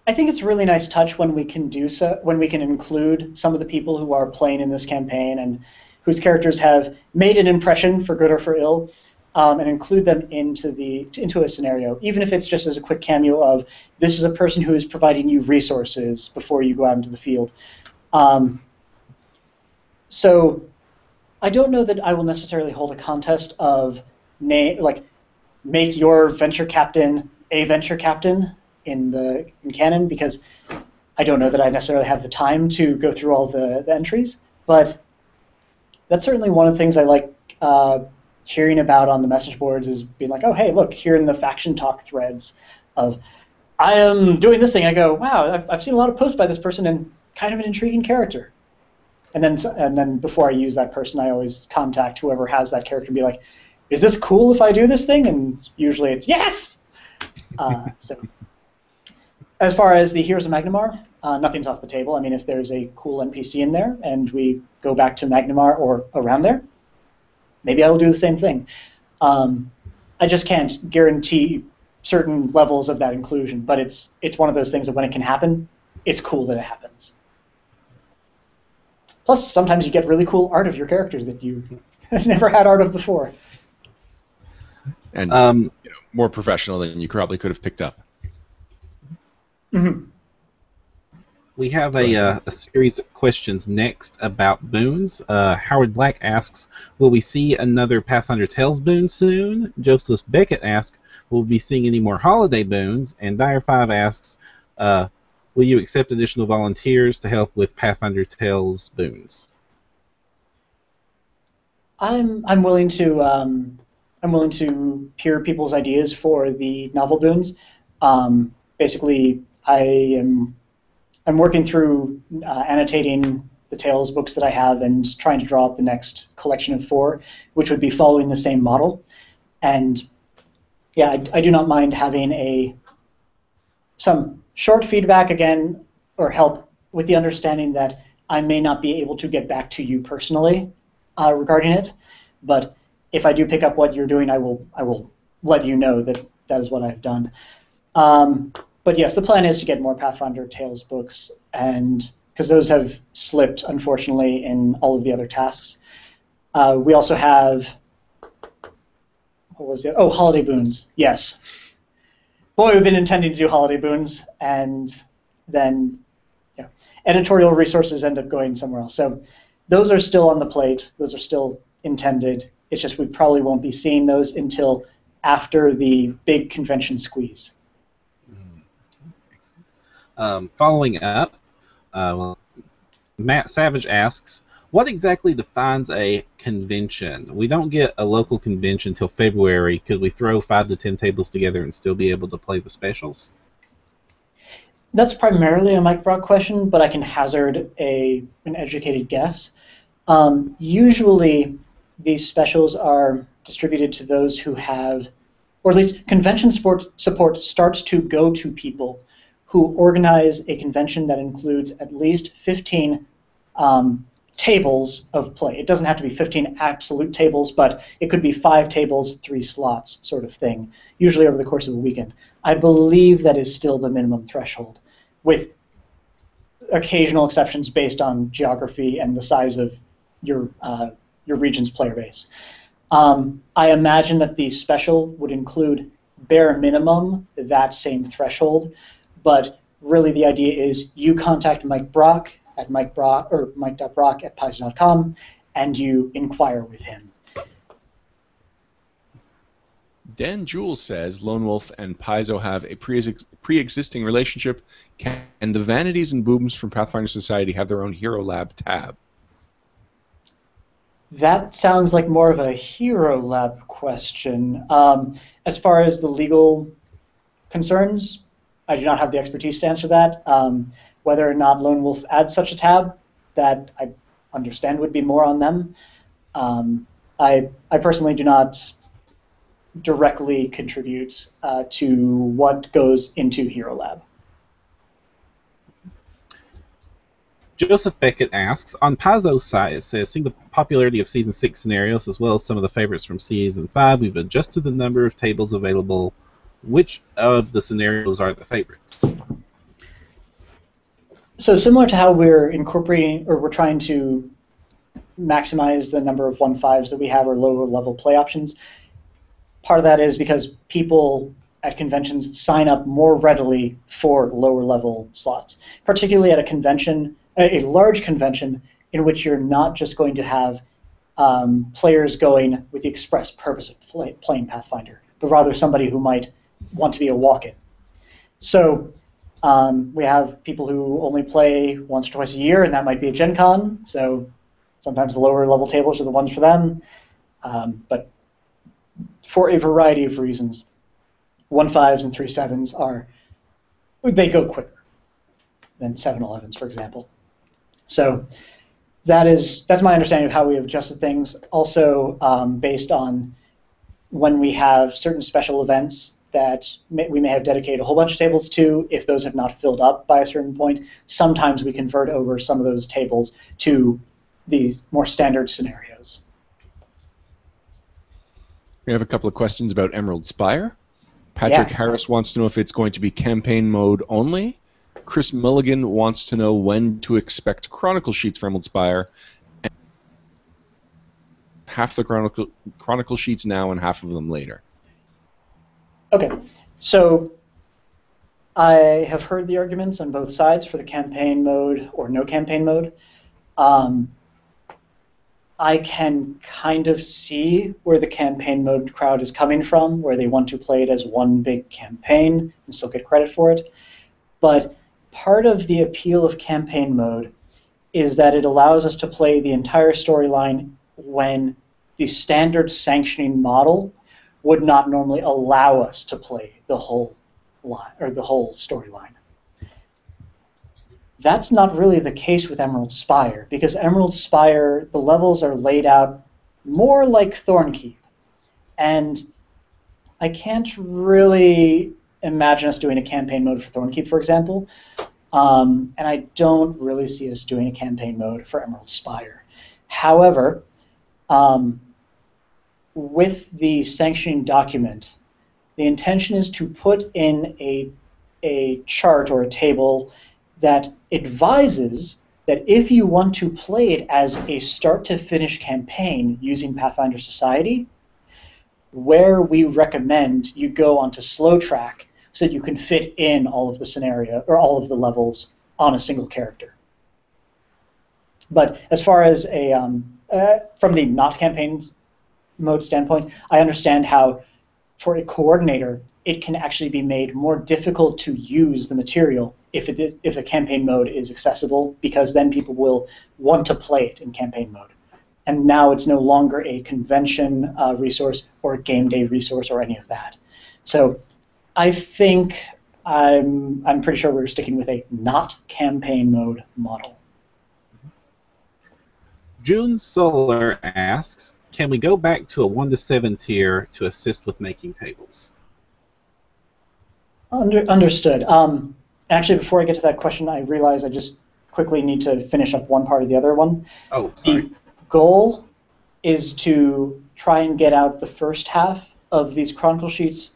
I think it's a really nice touch when we can do so, when we can include some of the people who are playing in this campaign and whose characters have made an impression, for good or for ill, and include them into a scenario, even if it's just as a quick cameo of, this is a person who is providing you resources before you go out into the field. So I don't know that I will necessarily hold a contest of make your venture captain a venture captain in canon, because I don't know that I necessarily have the time to go through all the entries, but that's certainly one of the things I like hearing about on the message boards, is being like, oh, hey, look, here in the faction talk threads of, I am doing this thing. I go, wow, I've seen a lot of posts by this person and kind of an intriguing character. And then before I use that person, I always contact whoever has that character and be like, is this cool if I do this thing? And usually it's yes! So as far as the Heroes of Magnamar, nothing's off the table. I mean, if there's a cool NPC in there and we go back to Magnamar or around there, maybe I will do the same thing. I just can't guarantee certain levels of that inclusion, but it's one of those things that when it can happen, it's cool that it happens. Plus, sometimes you get really cool art of your characters that you never had art of before. And more professional than you probably could have picked up. Mm-hmm. We have a series of questions next about boons. Howard Black asks, will we see another Pathfinder Tales boon soon? Joseph Beckett asks, will we be seeing any more holiday boons? And Dire5 asks, will you accept additional volunteers to help with Pathfinder Tales boons? I'm willing to hear people's ideas for the novel boons. Basically, I'm working through annotating the Tales books that I have and trying to draw up the next collection of 4, which would be following the same model. And yeah, I do not mind having some short feedback again, or help with the understanding that I may not be able to get back to you personally regarding it. But if I do pick up what you're doing, I will let you know that that is what I've done. But yes, the plan is to get more Pathfinder Tales books, and because those have slipped, unfortunately, in all of the other tasks. We also have, what was it? Oh, holiday boons. Yes. Boy, we've been intending to do holiday boons, and then editorial resources end up going somewhere else. So those are still on the plate. Those are still intended. It's just we probably won't be seeing those until after the big convention squeeze. Following up, Matt Savage asks, what exactly defines a convention? We don't get a local convention until February. Could we throw 5 to 10 tables together and still be able to play the specials? That's primarily a Mike Brock question, but I can hazard an educated guess. Usually, these specials are distributed to those who have, or at least convention support starts to go to people who organize a convention that includes at least 15 tables of play. It doesn't have to be 15 absolute tables, but it could be 5 tables, 3 slots sort of thing, usually over the course of a weekend. I believe that is still the minimum threshold, with occasional exceptions based on geography and the size of your region's player base. I imagine that the special would include bare minimum that same threshold, but really the idea is you contact Mike Brock at mike.brock@paizo.com and you inquire with him. Dan Jules says Lone Wolf and Paizo have a pre-existing relationship. Can the Vanities and Booms from Pathfinder Society have their own Hero Lab tab? That sounds like more of a Hero Lab question. As far as the legal concerns, I do not have the expertise to answer that. Whether or not Lone Wolf adds such a tab, that I understand would be more on them. I personally do not directly contribute to what goes into Hero Lab. Joseph Beckett asks, on Paizo's site it says, seeing the popularity of Season 6 scenarios as well as some of the favorites from Season 5, we've adjusted the number of tables available. Which of the scenarios are the favorites? So similar to how we're incorporating, or we're trying to maximize the number of 1/5s that we have or lower level play options, part of that is because people at conventions sign up more readily for lower level slots, particularly at a convention, a large convention in which you're not just going to have players going with the express purpose of playing Pathfinder, but rather somebody who might want to be a walk-in. So we have people who only play once or twice a year, and that might be a Gen Con, so sometimes the lower level tables are the ones for them. But for a variety of reasons, 1/5s and 3/7s they go quicker than 7/11s, for example. So that's my understanding of how we have adjusted things. Also, based on when we have certain special events that we may have dedicated a whole bunch of tables to, if those have not filled up by a certain point, sometimes we convert over some of those tables to these more standard scenarios. We have a couple of questions about Emerald Spire. Patrick Harris wants to know if it's going to be campaign mode only. Chris Mulligan wants to know when to expect Chronicle sheets for Emerald Spire. And half the Chronicle sheets now and half of them later. Okay, so I have heard the arguments on both sides for the campaign mode or no campaign mode. I can kind of see where the campaign mode crowd is coming from, where they want to play it as one big campaign and still get credit for it. But part of the appeal of campaign mode is that it allows us to play the entire storyline when the standard sanctioning model would not normally allow us to play the whole line or the whole storyline. That's not really the case with Emerald Spire, because Emerald Spire, the levels are laid out more like Thornkeep. And I can't really imagine us doing a campaign mode for Thornkeep, for example. And I don't really see us doing a campaign mode for Emerald Spire. However, with the sanctioning document, the intention is to put in a chart or a table that advises that if you want to play it as a start-to-finish campaign using Pathfinder Society, where we recommend you go onto slow track so that you can fit in all of the scenario or all of the levels on a single character. But as far as from the not campaign mode standpoint, I understand how for a coordinator it can actually be made more difficult to use the material if a campaign mode is accessible, because then people will want to play it in campaign mode. And now it's no longer a convention resource or a game day resource or any of that. So I think I'm pretty sure we're sticking with a not campaign mode model. June Solar asks, can we go back to a 1 to 7 tier to assist with making tables? Understood. Actually, before I get to that question, I realize I just quickly need to finish up one part of the other one. Oh, sorry. The goal is to try and get out the first half of these Chronicle sheets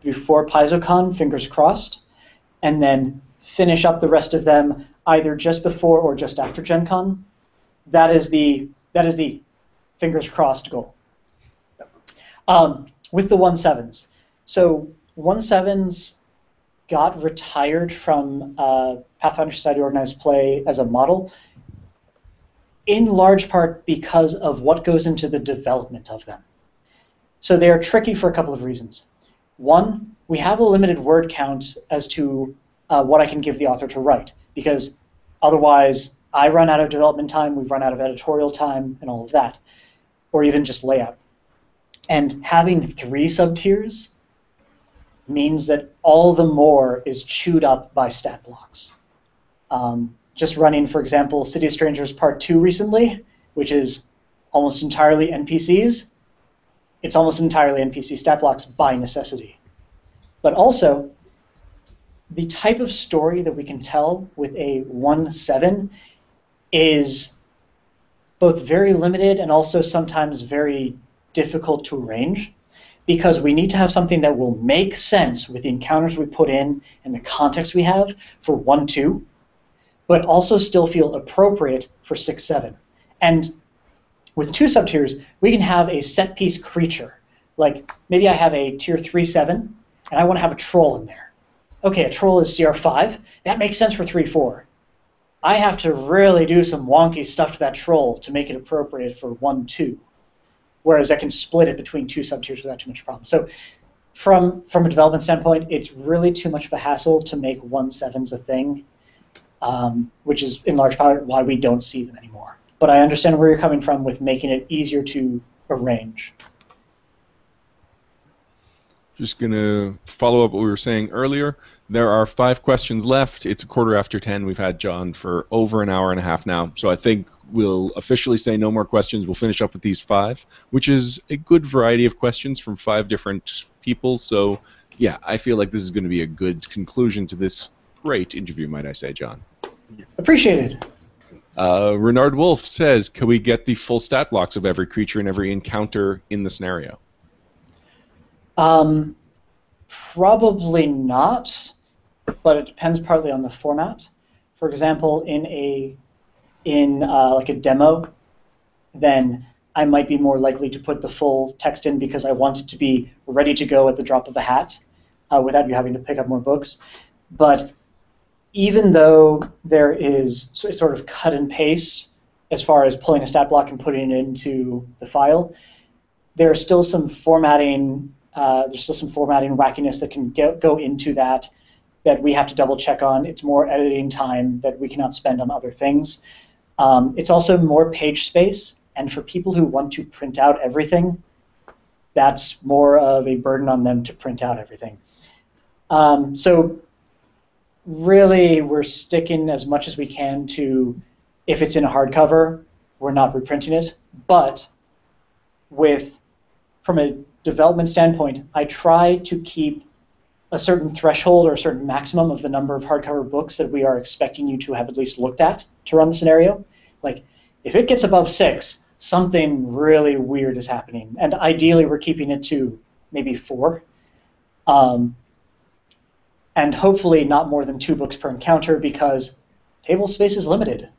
before PaizoCon, fingers crossed, and then finish up the rest of them either just before or just after Gen Con. That is the fingers crossed goal. With the 1/7s. So 1/7s got retired from Pathfinder Society Organized Play as a model, in large part because of what goes into the development of them. So they are tricky for a couple of reasons. One, we have a limited word count as to what I can give the author to write, because otherwise I run out of development time, we run out of editorial time, and all of that, or even just layout. And having 3 sub-tiers means that all the more is chewed up by stat blocks. Just running, for example, City of Strangers Part 2 recently, which is almost entirely NPCs, it's almost entirely NPC stat blocks by necessity. But also, the type of story that we can tell with a 1/7 is both very limited and also sometimes very difficult to arrange, because we need to have something that will make sense with the encounters we put in and the context we have for 1-2, but also still feel appropriate for 6-7. And with 2 subtiers, we can have a set-piece creature. Like, maybe I have a tier 3-7, and I want to have a troll in there. Okay, a troll is CR5. That makes sense for 3-4. I have to really do some wonky stuff to that troll to make it appropriate for 1-2, whereas I can split it between 2 subtiers without too much problem. So from a development standpoint, it's really too much of a hassle to make 1-7s a thing, which is in large part why we don't see them anymore. But I understand where you're coming from with making it easier to arrange. Just going to follow up what we were saying earlier. There are 5 questions left. It's 10:15. We've had John for over an hour and a half now. So I think we'll officially say no more questions. We'll finish up with these 5, which is a good variety of questions from 5 different people. So, yeah, I feel like this is going to be a good conclusion to this great interview, might I say, John. Yes. Appreciated. Renard Wolf says, can we get the full stat blocks of every creature and every encounter in the scenario? Probably not, but it depends partly on the format. For example, in like a demo, then I might be more likely to put the full text in because I want it to be ready to go at the drop of a hat without you having to pick up more books. But even though there is sort of cut and paste as far as pulling a stat block and putting it into the file, there's still some formatting wackiness that can go into that we have to double check on. It's more editing time that we cannot spend on other things. It's also more page space, and for people who want to print out everything, that's more of a burden on them to print out everything. So really, we're sticking as much as we can to, if it's in a hardcover, we're not reprinting it. But from a development standpoint, I try to keep a certain threshold or a certain maximum of the number of hardcover books that we are expecting you to have at least looked at to run the scenario. Like, if it gets above 6, something really weird is happening. And ideally, we're keeping it to maybe 4. And hopefully not more than 2 books per encounter, because table space is limited.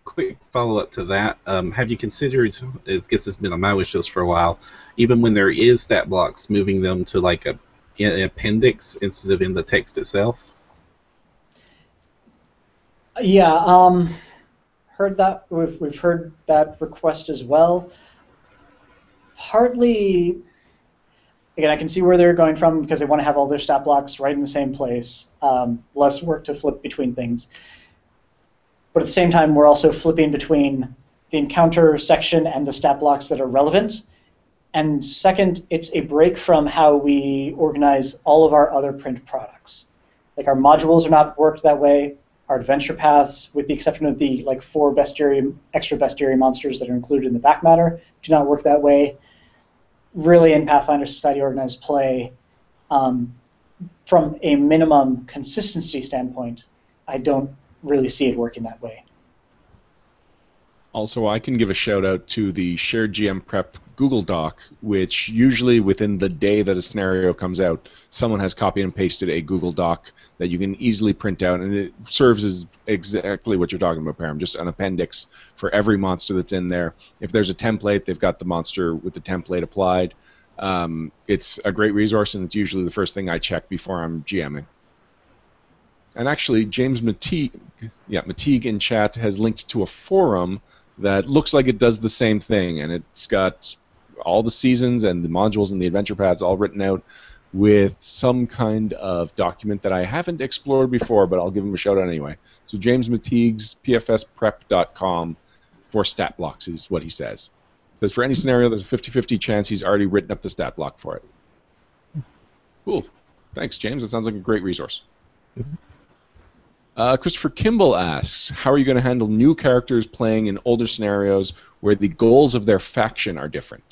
Quick follow-up to that. Have you considered, I guess it's been on my wish list for a while, even when there is stat blocks, moving them to like an appendix instead of in the text itself? Yeah, heard that. We've heard that request as well. Partly, again, I can see where they're going from because they want to have all their stat blocks right in the same place, less work to flip between things. But at the same time, we're also flipping between the encounter section and the stat blocks that are relevant. And second, it's a break from how we organize all of our other print products. Like, our modules are not worked that way. Our adventure paths, with the exception of the 4 extra bestiary monsters that are included in the back matter, do not work that way. Really, in Pathfinder Society organized play, from a minimum consistency standpoint, I don't really see it working that way. Also, I can give a shout out to the Shared GM Prep Google Doc, which usually within the day that a scenario comes out, someone has copied and pasted a Google Doc that you can easily print out, and it serves as exactly what you're talking about, Param, just an appendix for every monster that's in there. If there's a template, they've got the monster with the template applied. It's a great resource, and it's usually the first thing I check before I'm GMing. And actually, James Mateague in chat has linked to a forum that looks like it does the same thing, and it's got all the seasons and the modules and the adventure paths all written out with some kind of document that I haven't explored before, but I'll give him a shout out anyway. So James Mateague's pfsprep.com for stat blocks is what he says. It says for any scenario, there's a 50-50 chance he's already written up the stat block for it. Cool. Thanks, James. That sounds like a great resource. Christopher Kimball asks, how are you going to handle new characters playing in older scenarios where the goals of their faction are different?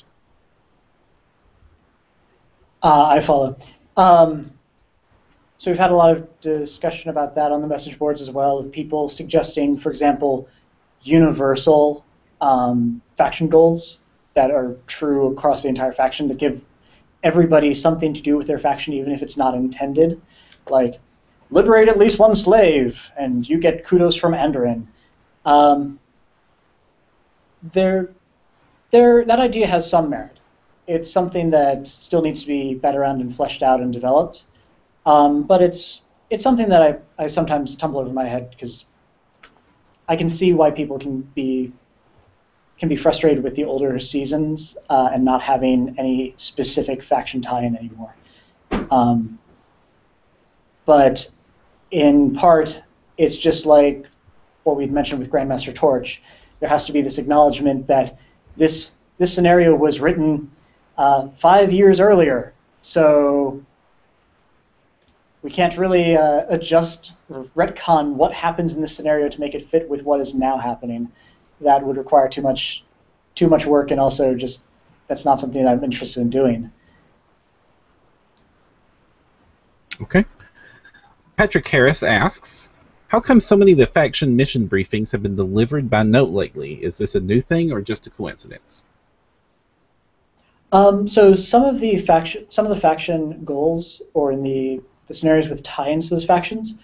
I follow. So we've had a lot of discussion about that on the message boards as well, of people suggesting, for example, universal faction goals that are true across the entire faction that give everybody something to do with their faction, even if it's not intended. Like, liberate at least one slave, and you get kudos from Andorin. That idea has some merit. It's something that still needs to be bet around and fleshed out and developed. But it's something that I sometimes tumble over my head because I can see why people can be frustrated with the older seasons and not having any specific faction tie-in anymore. But in part, it's just like what we'd mentioned with Grandmaster Torch. There has to be this acknowledgement that this scenario was written 5 years earlier, so we can't really adjust or retcon what happens in this scenario to make it fit with what is now happening. That would require too much work, and also just that's not something that I'm interested in doing. Okay. Patrick Harris asks, how come so many of the faction mission briefings have been delivered by note lately? Is this a new thing or just a coincidence? So some of the faction goals, or in the scenarios with tie-ins to those factions,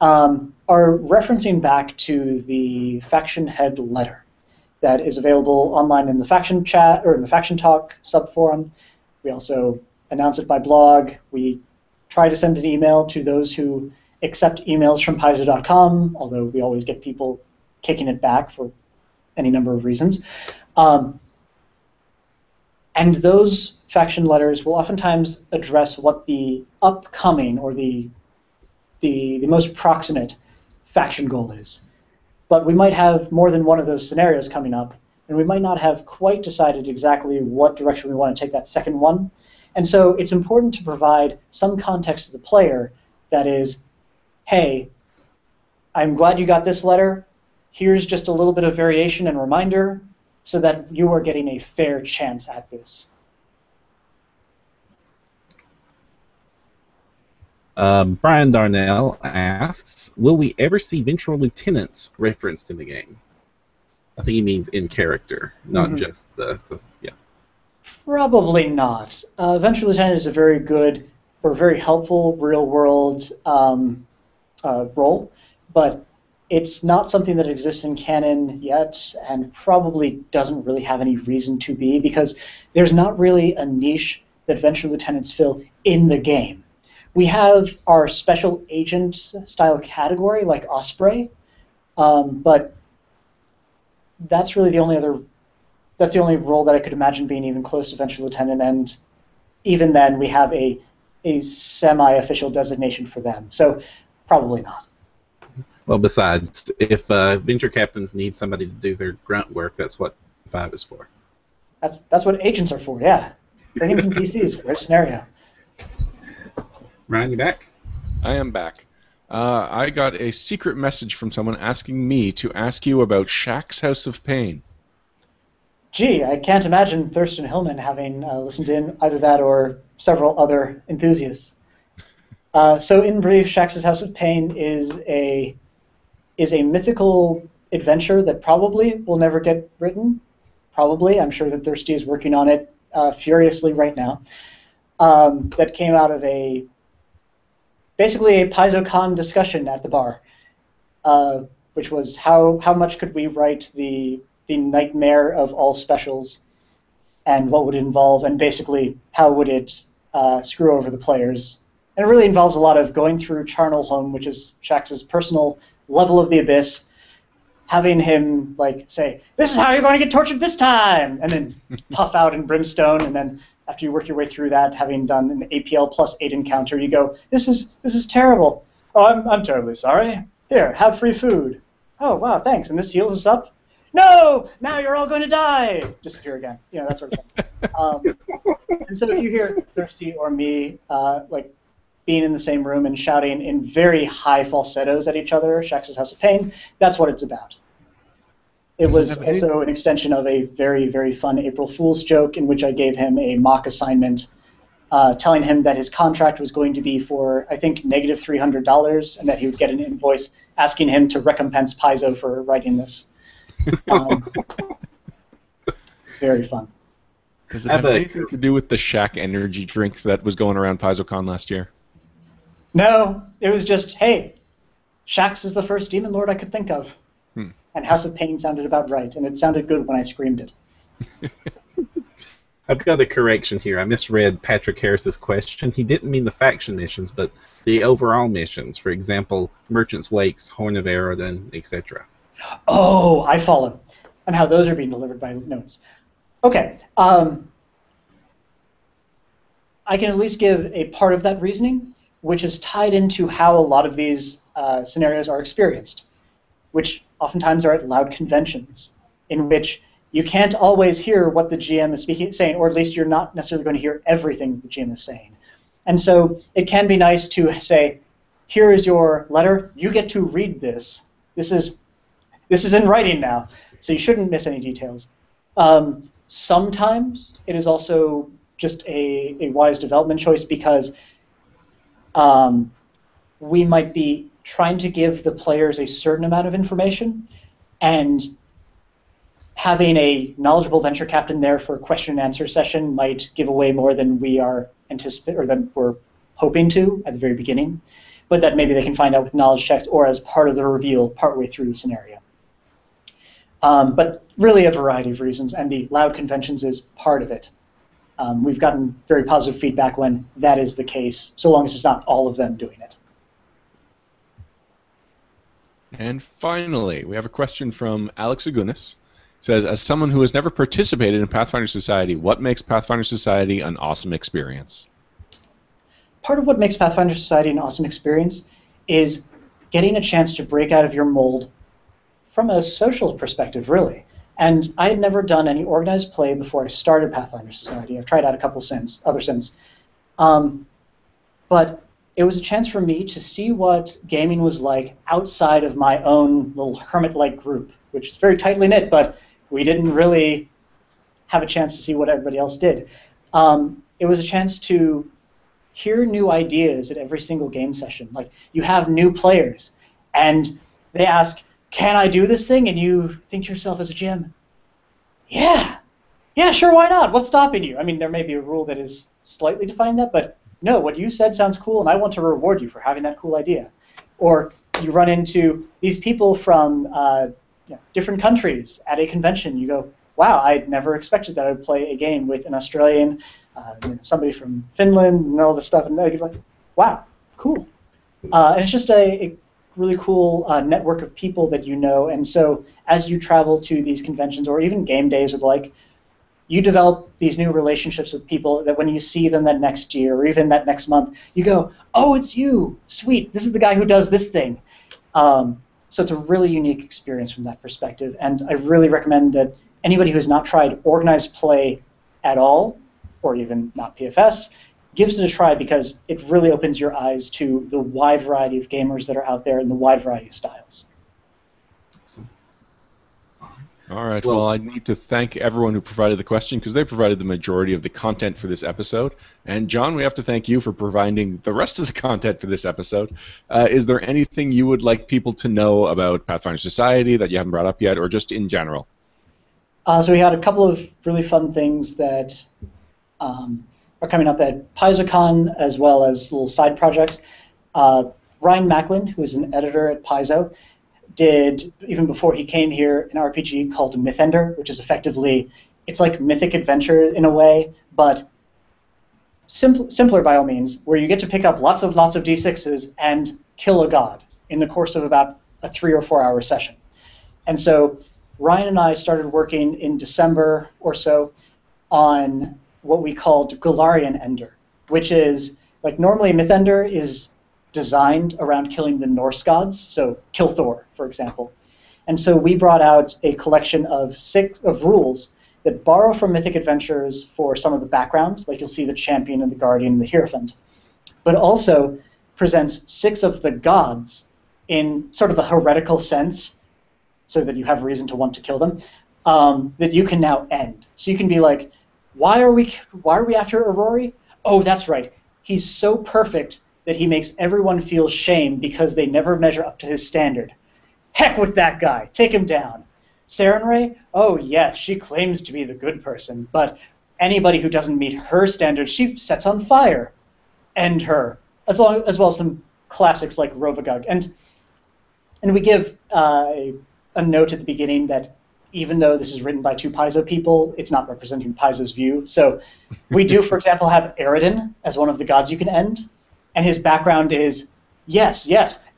are referencing back to the faction head letter that is available online in the faction chat or in the faction talk subforum. We also announce it by blog. We try to send an email to those who accept emails from Paizo.com, although we always get people kicking it back for any number of reasons. And those faction letters will oftentimes address what the upcoming or the most proximate faction goal is. But we might have more than one of those scenarios coming up, and we might not have quite decided exactly what direction we want to take that second one. And so it's important to provide some context to the player that is, hey, I'm glad you got this letter. Here's just a little bit of variation and reminder so that you are getting a fair chance at this. Brian Darnell asks, will we ever see Ventral Lieutenants referenced in the game? I think he means in character, not just yeah. Probably not. Ventral Lieutenant is a very good or very helpful real-world role, but it's not something that exists in canon yet, and probably doesn't really have any reason to be, because there's not really a niche that Ventral Lieutenants fill in the game. We have our special agent style category, like Osprey, but that's really the only role that I could imagine being even close to Ventral Lieutenant, and even then we have a semi-official designation for them, so probably not. Well, besides, if venture captains need somebody to do their grunt work, that's what 5 is for. That's what agents are for, yeah. Bring in some PCs, great scenario. Ryan, you back? I am back. I got a secret message from someone asking me to ask you about Shaq's House of Pain. Gee, I can't imagine Thurston Hillman having listened in either that or several other enthusiasts. So in brief, Shaq's House of Pain is a mythical adventure that probably will never get written. Probably. I'm sure that Thirsty is working on it furiously right now. That came out of basically a PaizoCon discussion at the bar, which was how much could we write the nightmare of all specials, and what would it involve, and basically how would it screw over the players. And it really involves a lot of going through Charnelholm, which is Shax's personal level of the Abyss, having him say, "This is how you're going to get tortured this time," and then puff out in brimstone, and then after you work your way through that, having done an APL +8 encounter, you go, "This is terrible. Oh, I'm terribly sorry. Here, have free food. Oh, wow, thanks. And this heals us up. No, now you're all going to die. Disappear again." That sort of thing. And so if you hear Thirsty or me being in the same room and shouting in very high falsettos at each other, Shax's House of Pain, that's what it's about. It was also an extension of a very, very fun April Fool's joke in which I gave him a mock assignment telling him that his contract was going to be for, I think, negative $300, and that he would get an invoice asking him to recompense Paizo for writing this. Very fun. Does it have anything to do with the Shaq energy drink that was going around PaizoCon last year? No, it was just, hey, Shax is the first demon lord I could think of. And House of Pain sounded about right, and it sounded good when I screamed it. I've got a correction here. I misread Patrick Harris's question. He didn't mean the faction missions, but the overall missions. For example, Merchant's Wakes, Horn of Aerodon, etc. Oh, I follow. And how those are being delivered by nodes. Okay. I can at least give a part of that reasoning, which is tied into how a lot of these scenarios are experienced, which oftentimes are at loud conventions, in which you can't always hear what the GM is saying, or at least you're not necessarily going to hear everything the GM is saying. And so it can be nice to say, here is your letter, you get to read this. This is in writing now, so you shouldn't miss any details. Sometimes it is also just a wise development choice, because we might be trying to give the players a certain amount of information, and having a knowledgeable venture captain there for a question and answer session might give away more than we are anticipating, or than we're hoping to at the very beginning, but that maybe they can find out with knowledge checks or as part of the reveal partway through the scenario. But really a variety of reasons, and the loud conventions is part of it. We've gotten very positive feedback when that is the case, so long as it's not all of them doing it. And finally, we have a question from Alex Agunas. It says, as someone who has never participated in Pathfinder Society, what makes Pathfinder Society an awesome experience? Part of what makes Pathfinder Society an awesome experience is getting a chance to break out of your mold from a social perspective, really. And I had never done any organized play before I started Pathfinder Society. I've tried out a couple other since. But it was a chance for me to see what gaming was like outside of my own little hermit-like group, which is very tightly knit, but we didn't really have a chance to see what everybody else did. It was a chance to hear new ideas at every single game session. Like, you have new players, and they ask, can I do this thing? And you think to yourself as a GM, yeah, sure, why not? What's stopping you? I mean, there may be a rule that is slightly defining that, but no, what you said sounds cool, and I want to reward you for having that cool idea. Or you run into these people from different countries at a convention. You go, wow, I'd never expected that I would play a game with an Australian, somebody from Finland, and all this stuff, and you're like, wow, cool. And it's just a really cool network of people that you know, and so as you travel to these conventions, or even game days or the like, you develop these new relationships with people that when you see them that next year or even that next month, you go, oh, it's you, sweet, this is the guy who does this thing. So it's a really unique experience from that perspective, and I really recommend that anybody who has not tried organized play at all, or even not PFS, gives it a try, because it really opens your eyes to the wide variety of gamers that are out there and the wide variety of styles. Awesome. All right, well, I need to thank everyone who provided the question, because they provided the majority of the content for this episode. And John, we have to thank you for providing the rest of the content for this episode. Is there anything you would like people to know about Pathfinder Society that you haven't brought up yet, or just in general? So we had a couple of really fun things that are coming up at PaizoCon, as well as little side projects. Ryan Macklin, who is an editor at Paizo, did, even before he came here, an RPG called Mythender, which is effectively, it's like Mythic Adventure in a way, but simpler by all means, where you get to pick up lots of D6s and kill a god in the course of about a 3 or 4 hour session. And so Ryan and I started working in December or so on what we called Golarion Ender, which is, like, normally Mythender is designed around killing the Norse gods, so kill Thor, for example. And so we brought out a collection of 6 rules that borrow from Mythic Adventures for some of the background, like you'll see the Champion and the Guardian and the Hierophant, but also presents 6 of the gods in sort of a heretical sense, so that you have reason to want to kill them, that you can now end. So you can be like, why are we after Aurori? oh, that's right. He's so perfect that he makes everyone feel shame because they never measure up to his standard. Heck with that guy. Take him down. Sarenrae? Oh, yes, she claims to be the good person, but anybody who doesn't meet her standards, she sets on fire. End her. As well as some classics like Rovagug. And we give a note at the beginning that even though this is written by two Paizo people, it's not representing Paizo's view. So we do, for example, have Eridan as one of the gods you can end, and his background is, yes,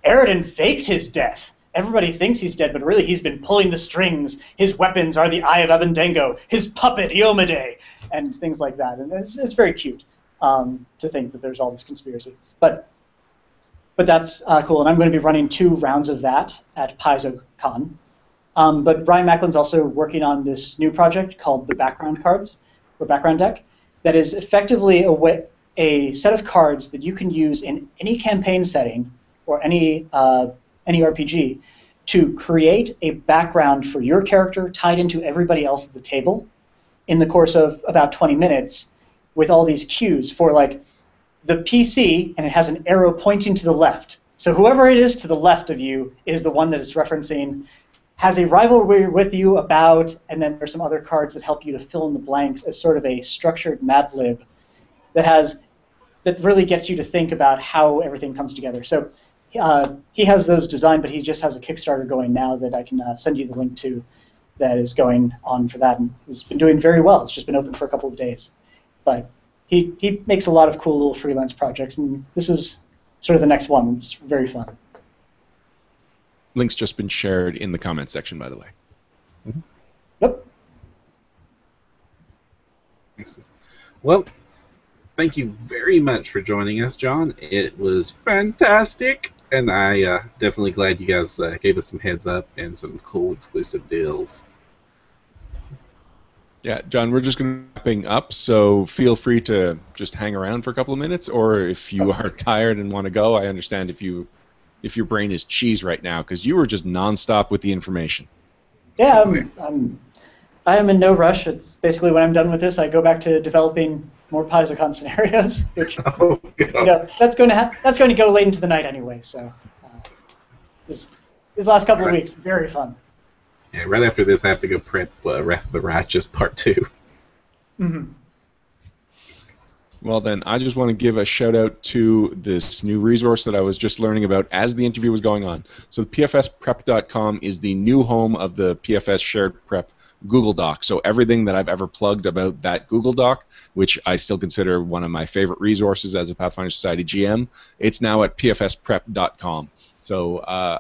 Eridan faked his death. Everybody thinks he's dead, but really he's been pulling the strings. His weapons are the Eye of Abendango, his puppet, Iomade, and things like that. And it's very cute to think that there's all this conspiracy. But that's cool, and I'm going to be running 2 rounds of that at PaizoCon. But Ryan Macklin's also working on this new project called the Background Cards, or Background Deck, that is effectively a set of cards that you can use in any campaign setting or any RPG to create a background for your character tied into everybody else at the table in the course of about 20 minutes with all these cues for, like, the PC, and it has an arrow pointing to the left. So whoever it is to the left of you is the one that it's referencing, has a rivalry with you about, and then there's some other cards that help you to fill in the blanks as sort of a structured Mad Lib that really gets you to think about how everything comes together. So he has those designed, but he just has a Kickstarter going now that I can send you the link to that is going on for that, and has been doing very well. It's just been open for a couple of days. But he makes a lot of cool little freelance projects, and this is sort of the next one. It's very fun. Link's just been shared in the comment section, by the way. Mm-hmm. Yep. Excellent. Well, thank you very much for joining us, John. It was fantastic, and I definitely glad you guys gave us some heads up and some cool exclusive deals. Yeah, John, we're just going to be wrapping up, so feel free to just hang around for a couple of minutes, or if you are tired and want to go, I understand if your brain is cheese right now, because you were just nonstop with the information. Yeah, I am in no rush. It's basically when I'm done with this, I go back to developing more PaizoCon scenarios, which that's going to go late into the night anyway. So this last couple of weeks, very fun. Yeah, right after this, I have to go prep Wrath of the Righteous Part 2. Mm-hmm. Well, then, I just want to give a shout-out to this new resource that I was just learning about as the interview was going on. So pfsprep.com is the new home of the PFS Shared Prep Google Doc. So everything that I've ever plugged about that Google Doc, which I still consider one of my favorite resources as a Pathfinder Society GM, it's now at pfsprep.com. So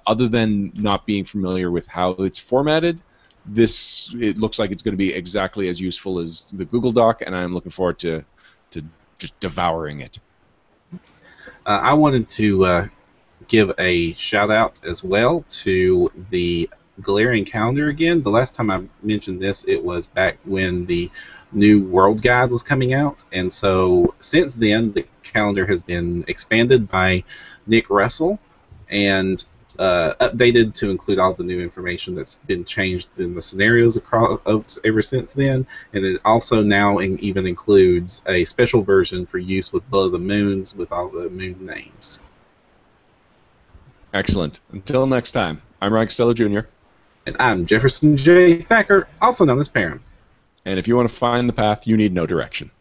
other than not being familiar with how it's formatted, it looks like it's going to be exactly as useful as the Google Doc, and I'm looking forward to just devouring it. I wanted to give a shout-out as well to the Galarian calendar again. The last time I mentioned this, it was back when the new World Guide was coming out, and so since then, the calendar has been expanded by Nick Russell and updated to include all the new information that's been changed in the scenarios ever since then, and it also now even includes a special version for use with Blood of the Moons with all the moon names. Excellent. Until next time, I'm Ryan Costello Jr. And I'm Jefferson J. Thacker, also known as Parham. And if you want to find the path, you need no direction.